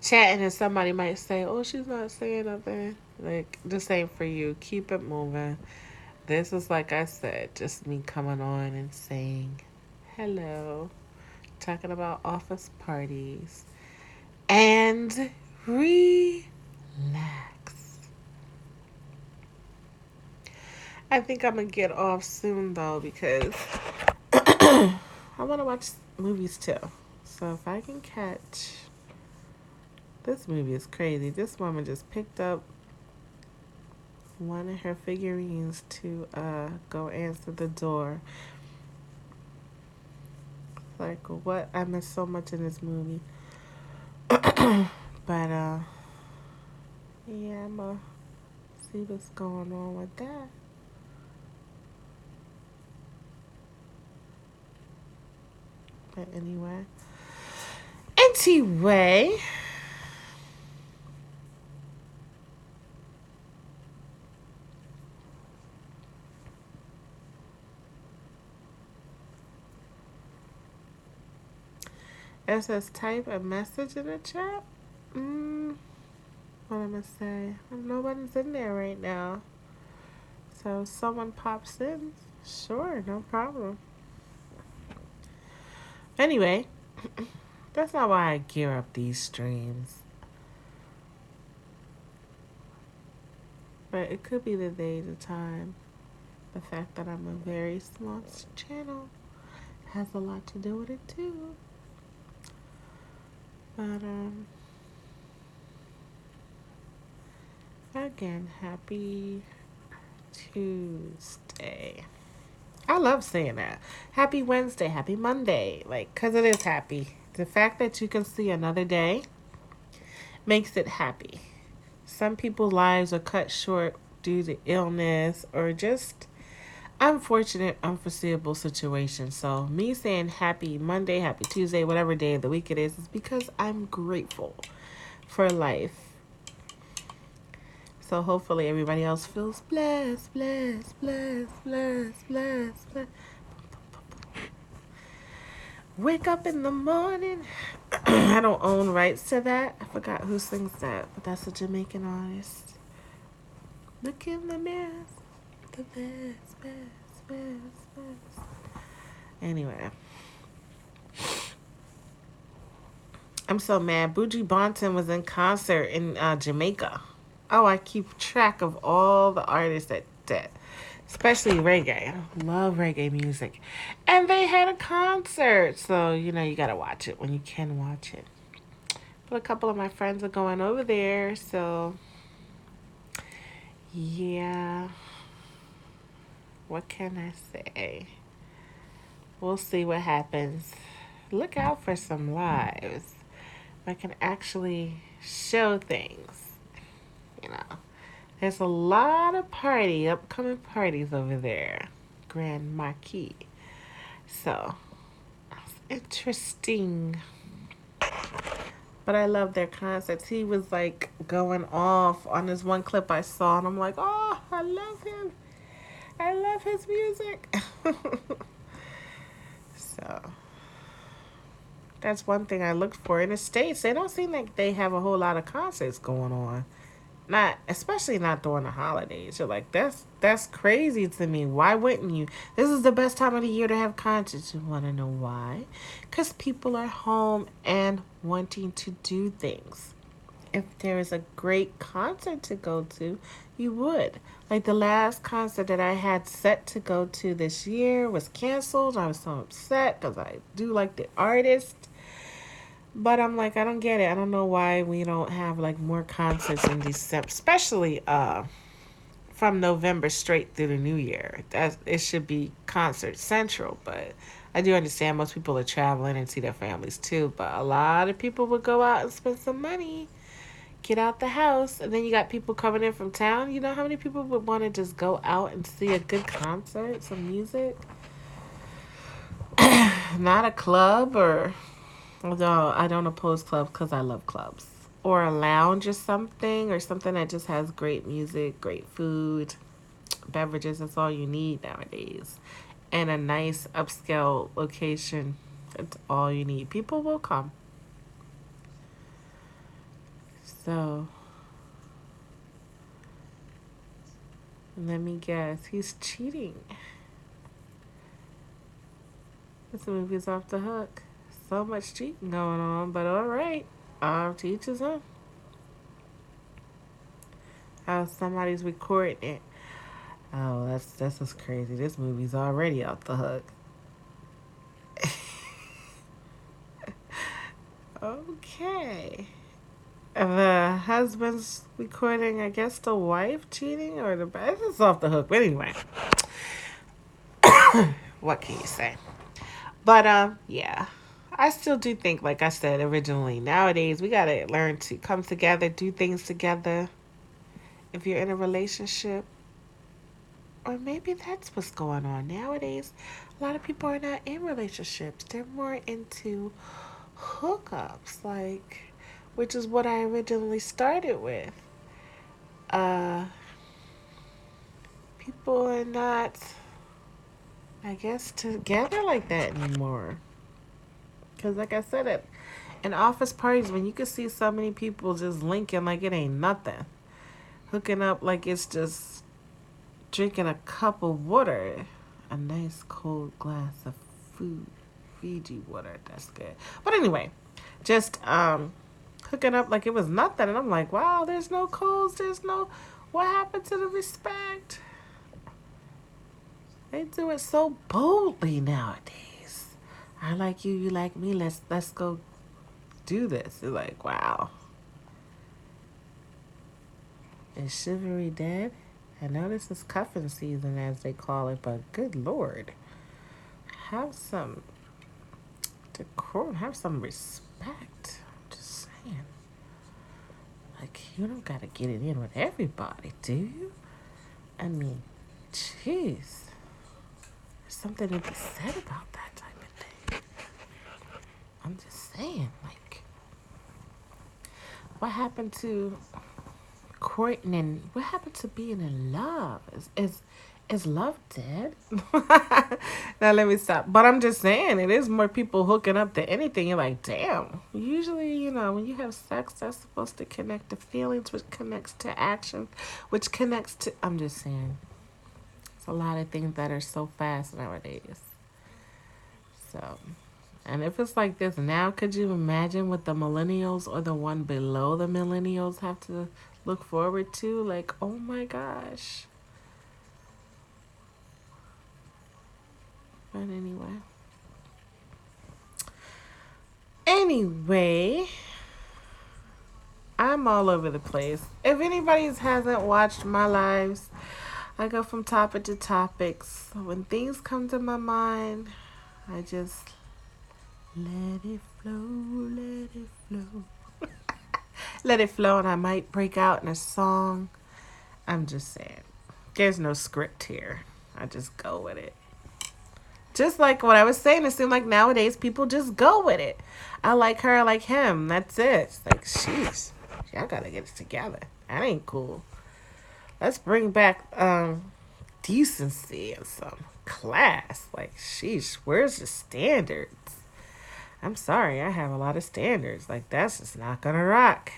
Chatting and somebody might say, oh, she's not saying nothing. Like, the same for you. Keep it moving. This is, like I said, just me coming on and saying hello, talking about office parties, and relax. I think I'm going to get off soon, though, because I want to watch movies, too. So if I can catch... This movie is crazy. This woman just picked up one of her figurines to go answer the door. Like, what? I missed so much in this movie. But, yeah, I'm going to see what's going on with that. But anyway, it says type a message in the chat. What am I gonna say? Nobody's in there right now. So if someone pops in, sure, no problem. Anyway, that's not why I gear up these streams. But it could be the day, the time. The fact that I'm a very small channel has a lot to do with it too. But again, happy Tuesday. I love saying that. Happy Wednesday, happy Monday. Like, because it is happy. The fact that you can see another day makes it happy. Some people's lives are cut short due to illness or just unfortunate, unforeseeable situations. So, me saying happy Monday, happy Tuesday, whatever day of the week it is because I'm grateful for life. So, hopefully, everybody else feels blessed, blessed, blessed, blessed, blessed, blessed. Wake up in the morning. I don't own rights to that. I forgot who sings that, but that's a Jamaican artist. Look in the mirror. The best, best, best, best. Anyway. I'm so mad. Buju Banton was in concert in Jamaica. Oh, I keep track of all the artists that especially reggae. I love reggae music. And they had a concert. So, you got to watch it when you can watch it. But a couple of my friends are going over there. So, Yeah, what can I say? We'll see what happens. Look out for some lives. I can actually show things, you know. There's a lot of upcoming parties over there. Grand Marquis. So, it's interesting. But I love their concerts. He was like going off on this one clip I saw, and I'm like, oh, I love him. I love his music. So, that's one thing I looked for. In the States, they don't seem like they have a whole lot of concerts going on. Not especially not during the holidays. You're like, that's crazy to me. Why wouldn't you? This is the best time of the year to have concerts. You want to know why? Because people are home and wanting to do things. If there is a great concert to go to, you would. Like the last concert that I had set to go to this year was canceled. I was so upset because I do like the artist. But I'm like, I don't get it. I don't know why we don't have like more concerts in December, especially from November straight through the New Year. That it should be concert central, but I do understand most people are traveling and see their families too. But a lot of people would go out and spend some money, get out the house, and then you got people coming in from town. You know how many people would want to just go out and see a good concert, some music, not a club or. Although I don't oppose clubs because I love clubs. Or a lounge or something that just has great music, great food, beverages. That's all you need nowadays. And a nice upscale location. That's all you need. People will come. So, let me guess. He's cheating. This movie's off the hook. So much cheating going on, but alright. Teaches him. How somebody's recording it. Oh, that's just crazy. This movie's already off the hook. Okay. The husband's recording, I guess, the wife cheating or the it's off the hook. But anyway, what can you say? But yeah, I still do think, like I said originally, nowadays we gotta learn to come together, do things together. If you're in a relationship, or maybe that's what's going on nowadays. A lot of people are not in relationships; they're more into hookups, like, which is what I originally started with. Uh, People are not, I guess, together like that anymore. Because, like I said, in office parties, when you can see so many people just linking like it ain't nothing, hooking up like it's just drinking a cup of water, a nice cold glass of food, Fiji water. That's good. But anyway, just hooking up like it was nothing, and I'm like, wow, there's no codes, there's no. What happened to the respect? They do it so boldly nowadays. I like you, you like me. Let's go do this. It's like, wow. Is chivalry dead? I know this is cuffing season, as they call it, but good lord, have some decorum, have some respect. I'm just saying. Like, you don't gotta get it in with everybody, do you? I mean, jeez. There's something to be said about that type of thing. I'm just saying, like, what happened to courting and what happened to being in love? Is love dead? Now let me stop. But I'm just saying, it is more people hooking up than anything. You're like, damn. Usually, when you have sex, that's supposed to connect to feelings, which connects to action, which connects to. I'm just saying, it's a lot of things that are so fast nowadays. So, and if it's like this now, could you imagine what the millennials or the one below the millennials have to look forward to? Like, oh my gosh. But anyway, I'm I'm all over the place. If anybody hasn't watched my lives, I go from topic to topics. When things come to my mind, I just let it flow, let it flow. Let it flow, and I might break out in a song. I'm just saying. There's no script here. I just go with it. Just like what I was saying, it seems like nowadays people just go with it. I like her, I like him. That's it. It's like, sheesh, y'all gotta get it together. That ain't cool. Let's bring back decency and some class. Like, sheesh, where's the standards? I'm sorry, I have a lot of standards. Like, that's just not gonna rock.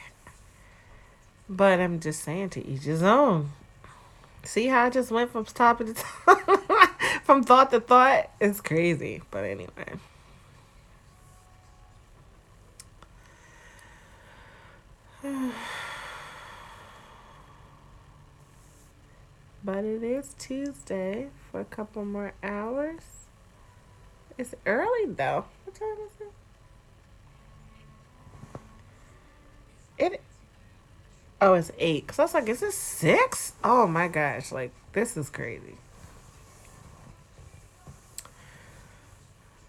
But I'm just saying, to each his own. See how I just went from topic to top, from thought to thought? It's crazy. But anyway. But it is Tuesday for a couple more hours. It's early though. What time is it? Oh, it's 8. Cause I was like, is it 6? Oh my gosh! Like, this is crazy.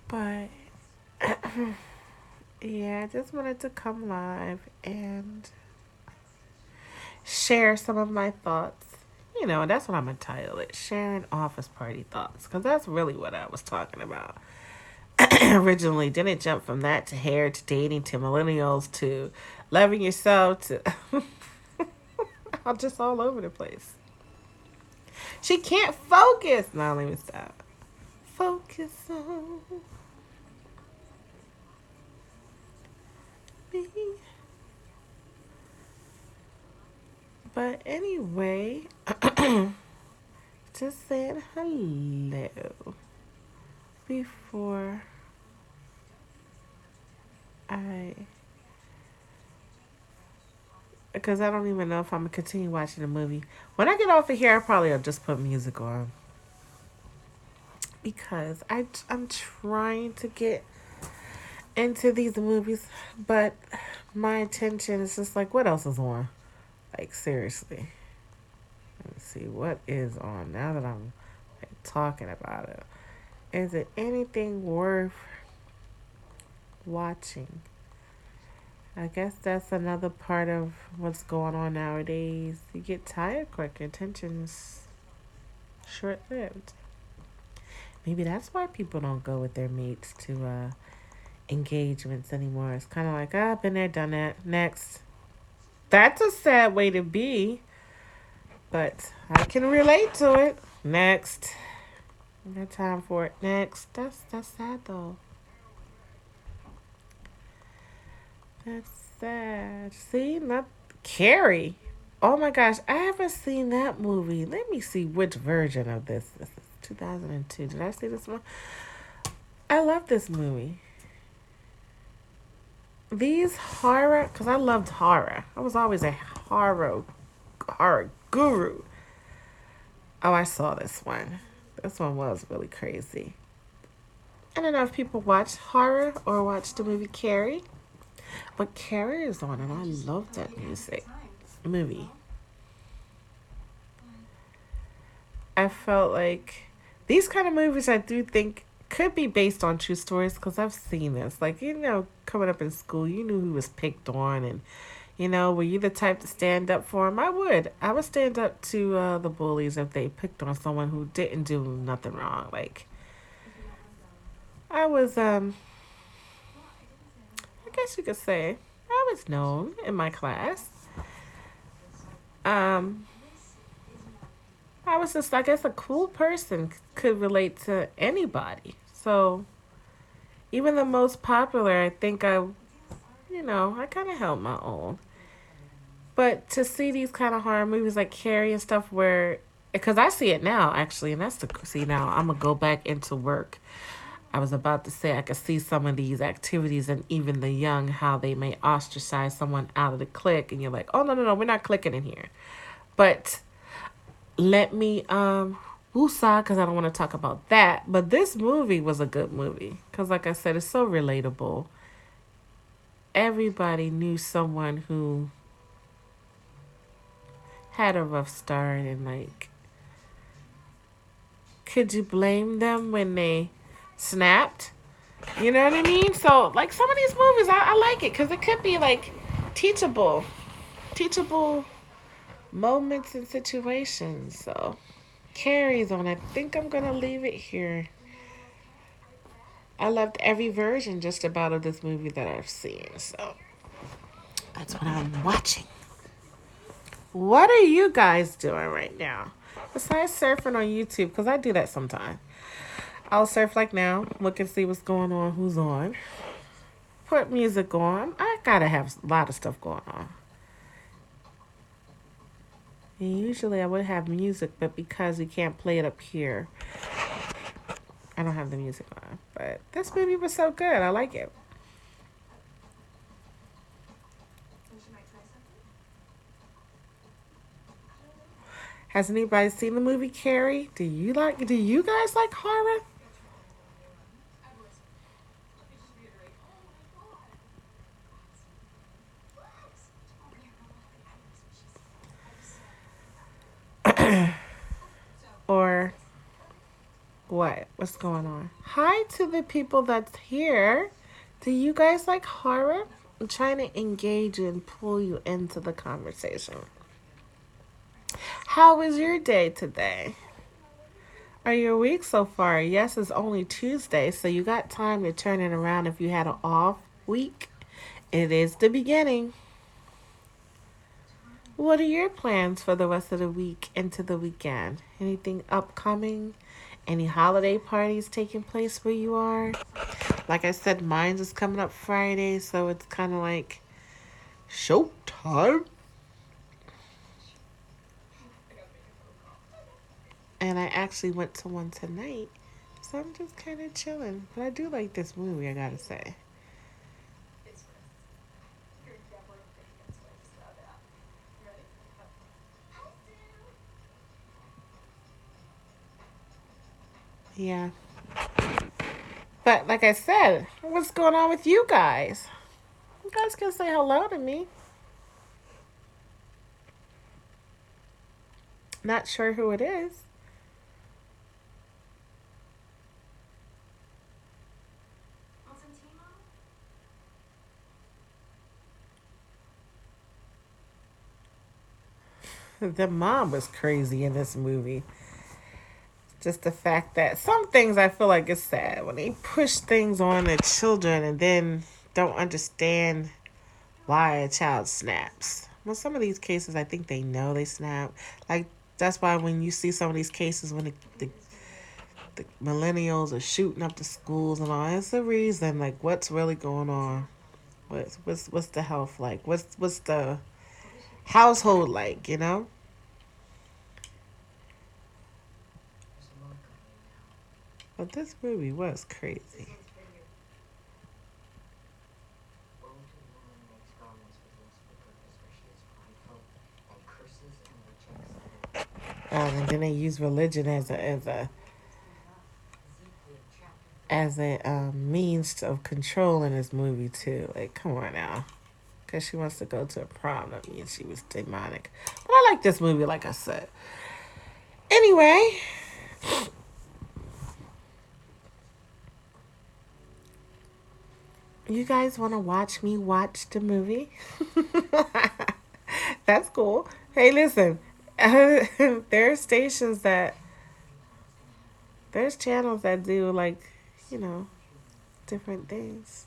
But yeah, I just wanted to come live and share some of my thoughts. You know, that's what I'm gonna title it: sharing office party thoughts, because that's really what I was talking about. Originally, didn't jump from that to hair to dating to millennials to loving yourself to I'm just all over the place. She can't focus. No, let me stop. Focus on me. But anyway, just saying hello before because I don't even know if I'm gonna continue watching the movie. When I get off of here, I probably will just put music on because I'm trying to get into these movies, but my attention is just like, what else is on? Like, seriously. Let's see what is on now that I'm like talking about it. Is it anything worth watching? I guess that's another part of what's going on nowadays. You get tired quick. Your attention's short-lived. Maybe that's why people don't go with their mates to engagements anymore. It's kind of like, been there, done that. Next. That's a sad way to be, but I can relate to it. Next. I got time for it. Next. That's sad though. That's sad. See, not Carrie. Oh my gosh, I haven't seen that movie. Let me see which version of this. This is 2002. Did I see this one? I love this movie. These horror, because I loved horror. I was always a horror guru. Oh, I saw this one. This one was really crazy. I don't know if people watch horror or watch the movie Carrie, but Carrie is on, and I love that movie. I felt like these kind of movies I do think could be based on true stories because I've seen this. Like, you know, coming up in school, you knew who was picked on, and you know, were you the type to stand up for them? I would. I would stand up to the bullies if they picked on someone who didn't do nothing wrong. Like, I was, I guess you could say, I was known in my class. Um, I was just, I guess, a cool person could relate to anybody. So, even the most popular, I think I kind of held my own. But to see these kind of horror movies like Carrie and stuff where, because I see it now, actually, and that's the, see now, I'm going to go back into work. I was about to say I could see some of these activities and even the young, how they may ostracize someone out of the clique. And you're like, oh, no, we're not clicking in here. But let me woosah, because I don't want to talk about that. But this movie was a good movie because, like I said, it's so relatable. Everybody knew someone who had a rough start, and like, could you blame them when they snapped? You know what I mean? So, like, some of these movies, I like it because it could be like teachable, teachable moments and situations. So, Carrie's on. I think I'm gonna leave it here. I loved every version just about of this movie that I've seen. So, that's what I'm watching. What are you guys doing right now? Besides surfing on YouTube, because I do that sometimes. I'll surf like now, look and see what's going on, who's on. Put music on. I gotta have a lot of stuff going on. And usually I would have music, but because we can't play it up here, I don't have the music on. But this movie was so good. I like it. Has anybody seen the movie Carrie? Do you guys like horror? Or what? What's going on? Hi to the people that's here. Do you guys like horror? I'm trying to engage you and pull you into the conversation. How was your day today? Are your week so far? Yes, it's only Tuesday, so you got time to turn it around if you had an off week. It is the beginning. What are your plans for the rest of the week into the weekend? Anything upcoming? Any holiday parties taking place where you are? Like I said, mine's is coming up Friday, so it's kind of like showtime. And I actually went to one tonight, so I'm just kind of chilling. But I do like this movie, I gotta say. Yeah. But like I said, what's going on with you guys? You guys can say hello to me. Not sure who it is. The mom was crazy in this movie. Just the fact that some things I feel like is sad when they push things on the children and then don't understand why a child snaps. Well, some of these cases, I think they know they snap. Like, that's why when you see some of these cases when the millennials are shooting up the schools and all, it's the reason. Like, what's really going on? What's the health like? What's the household like? You know. But this movie was crazy. And then they use religion as a means of control in this movie too. Like, come on now, because she wants to go to a prom, that means she was demonic. But I like this movie, like I said. Anyway, you guys want to watch me watch the movie? That's cool. Hey, listen, there are stations that there's channels that do like, you know, different things.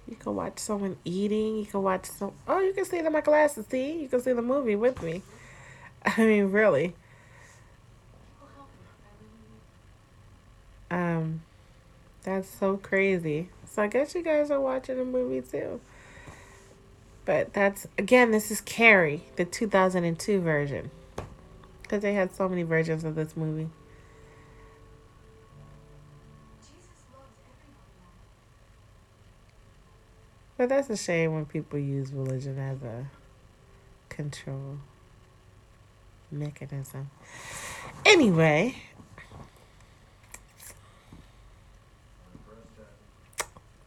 You can watch someone eating. You can watch some. Oh, you can see it in my glasses. See, you can see the movie with me. I mean, really. Um, that's so crazy. So I guess you guys are watching the movie too. But that's again, this is Carrie, the 2002 version, because they had so many versions of this movie. But that's a shame when people use religion as a control mechanism. Anyway,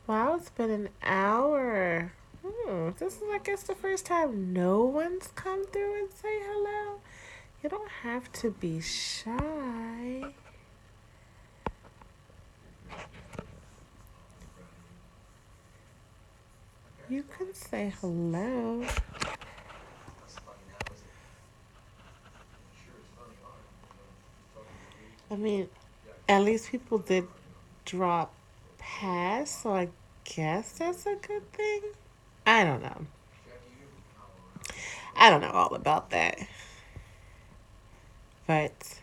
wow, it's been an hour. This is, I guess, the first time no one's come through and say hello. You don't have to be shy. You can say hello. I mean, at least people did drop past, so I guess that's a good thing. I don't know. I don't know all about that. But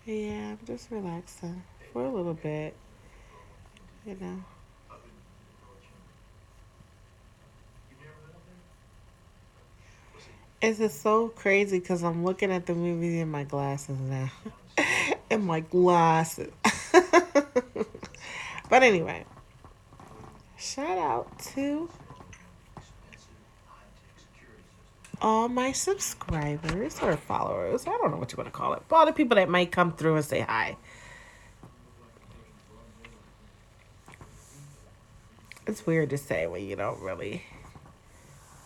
yeah, I'm just relaxing for a little bit, you know. It's just so crazy because I'm looking at the movie in my glasses now. In my glasses. But anyway, shout out to all my subscribers or followers. I don't know what you want to call it. All the people that might come through and say hi. It's weird to say when you don't really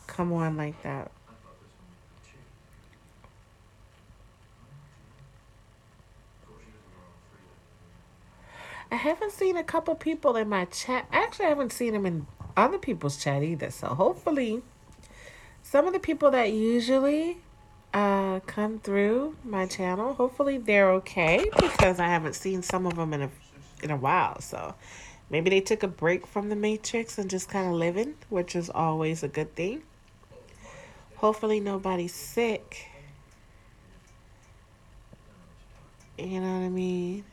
come on like that. I haven't seen a couple people in my chat. Actually, I haven't seen them in other people's chat either. So hopefully, some of the people that usually come through my channel, hopefully they're okay because I haven't seen some of them in a while. So maybe they took a break from the Matrix and just kind of living, which is always a good thing. Hopefully nobody's sick. You know what I mean?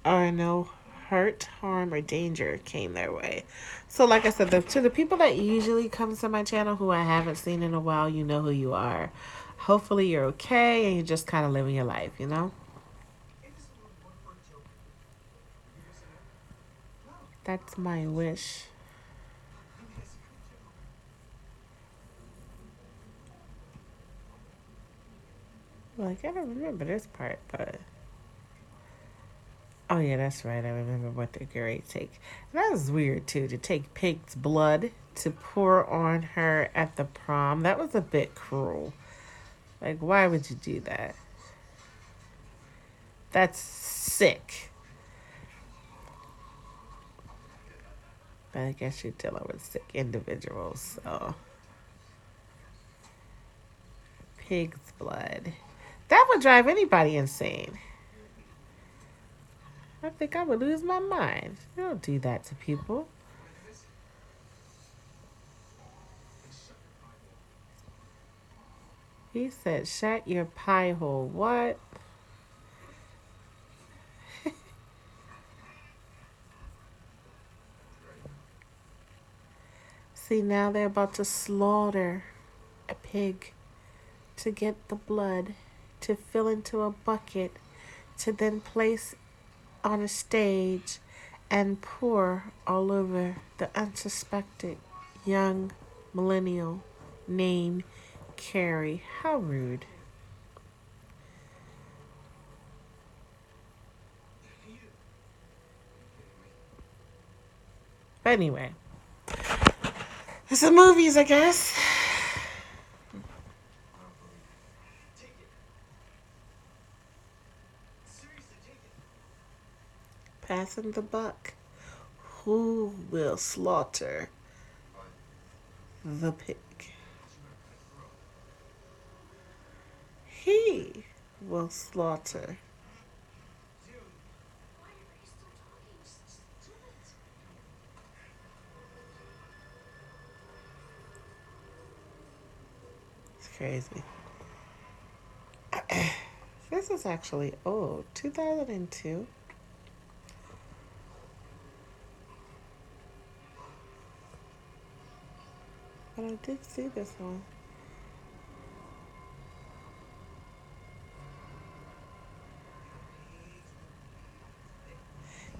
Or no hurt, harm, or danger came their way. So, like I said, to the people that usually come to my channel who I haven't seen in a while, you know who you are. Hopefully, you're okay and you're just kind of living your life, you know? That's my wish. Like, I don't remember this part, but. Oh, yeah, that's right. I remember what the girl take. That was weird, too, to take pig's blood to pour on her at the prom. That was a bit cruel. Like, why would you do that? That's sick. But I guess you're dealing with sick individuals, so. Pig's blood. That would drive anybody insane. I think I would lose my mind. You don't do that to people. He said, shut your pie hole. What? See, now they're about to slaughter a pig to get the blood, to fill into a bucket, to then place on a stage and pour all over the unsuspected young millennial named Carrie. How rude. But anyway, it's the movies, I guess. Passing the buck. Who will slaughter the pig? He will slaughter. It's crazy. This is actually old. 2002. But I did see this one.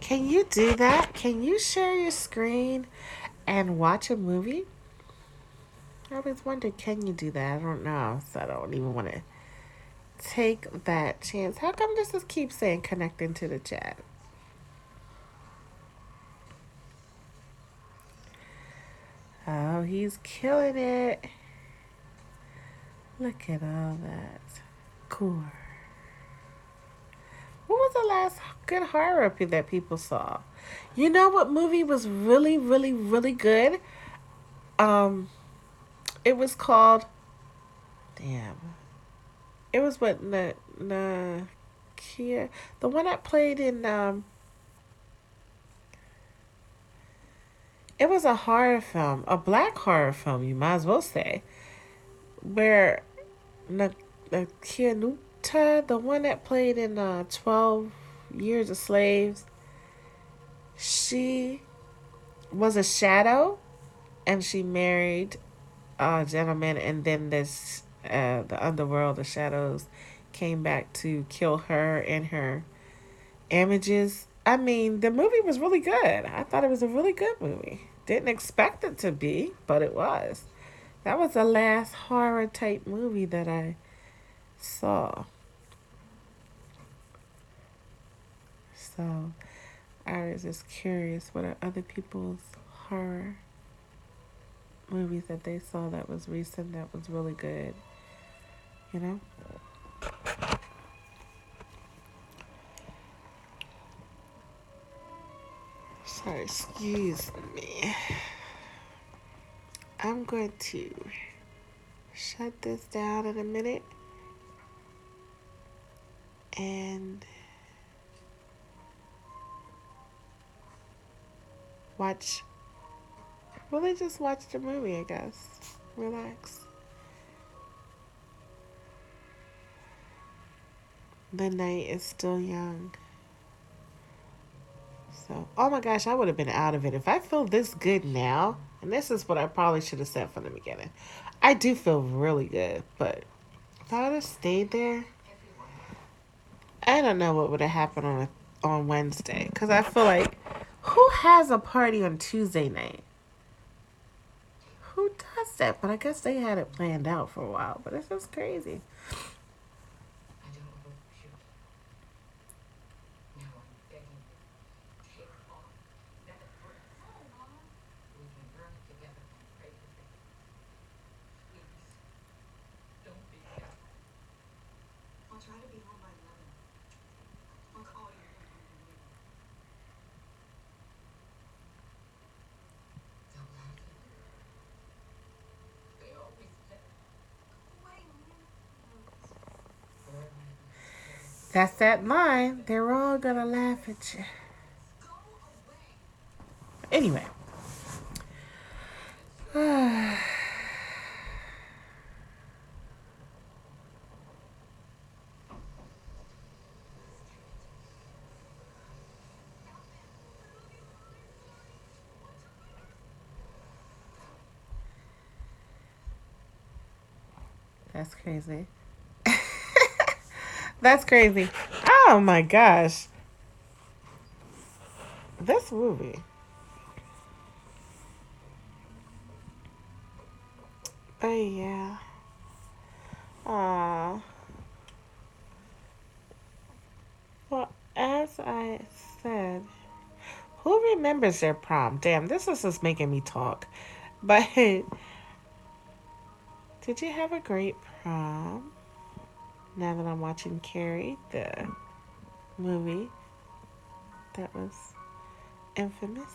Can you do that? Can you share your screen and watch a movie? I always wondered, can you do that? I don't know. So I don't even want to take that chance. How come this just keeps saying connecting to the chat? Oh, he's killing it. Look at all that. Cool. What was the last good horror that people saw? You know what movie was really, really, really good? Um, it was called. Damn. It was what Kia, the one that played in. It was a horror film, a black horror film. You might as well say, where Na- Nakia, the one that played in 12 Years a Slave, she was a shadow and she married a gentleman, and then the underworld, the shadows, came back to kill her and her images. I mean, the movie was really good. I thought it was a really good movie. Didn't expect it to be, but it was. That was the last horror type movie that I saw. So I was just curious, what are other people's horror movies that they saw that was recent that was really good? You know? Sorry, excuse me. I'm going to shut this down in a minute and watch. Really, just watch the movie, I guess. Relax. The night is still young. So, oh my gosh, I would have been out of it. If I feel this good now, and this is what I probably should have said from the beginning, I do feel really good, but if I would have stayed there, I don't know what would have happened on Wednesday. Because I feel like, who has a party on Tuesday night? Who does that? But I guess they had it planned out for a while. But it's just crazy. That's that line. They're all gonna laugh at you. Anyway. That's crazy. That's crazy. Oh my gosh. This movie. Oh yeah. Aw. Well, as I said, who remembers their prom? Damn, this is just making me talk. But did you have a great prom? Now that I'm watching Carrie, the movie that was infamous,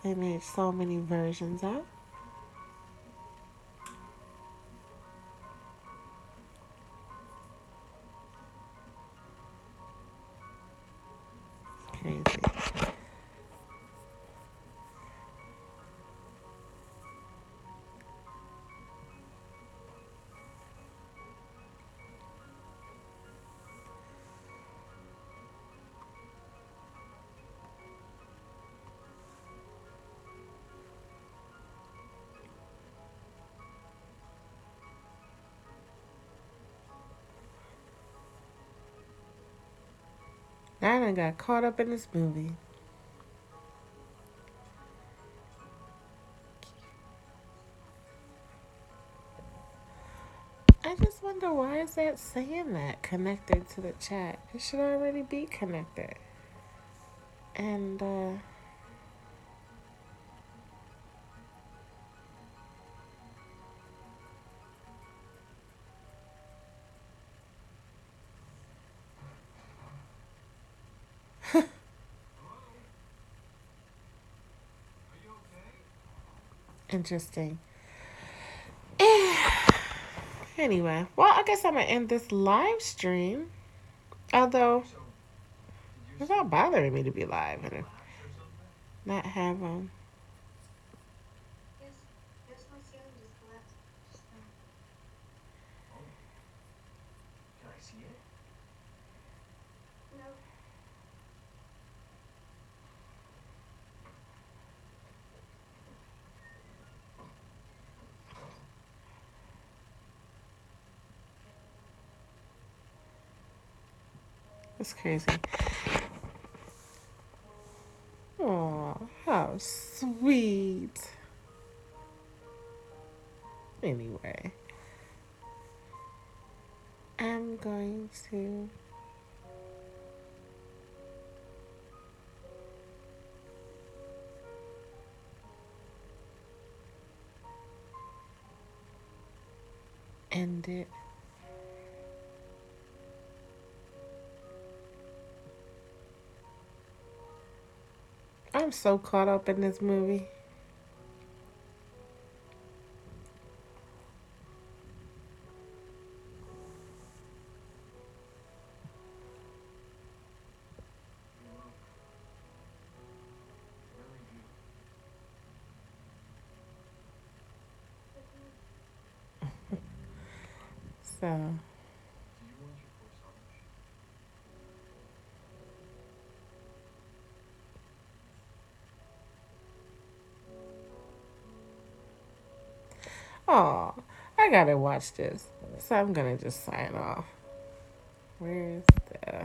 they made so many versions of. Crazy. I done got caught up in this movie. I just wonder, why is that saying that connected to the chat? It should already be connected. And Interesting. Anyway, well, I guess I'm gonna end this live stream. Although it's not bothering me to be live and not have It's crazy. Oh, how sweet. Anyway, I'm going to end it. I'm so caught up in this movie. So, oh, I gotta watch this. So I'm gonna just sign off. Where's the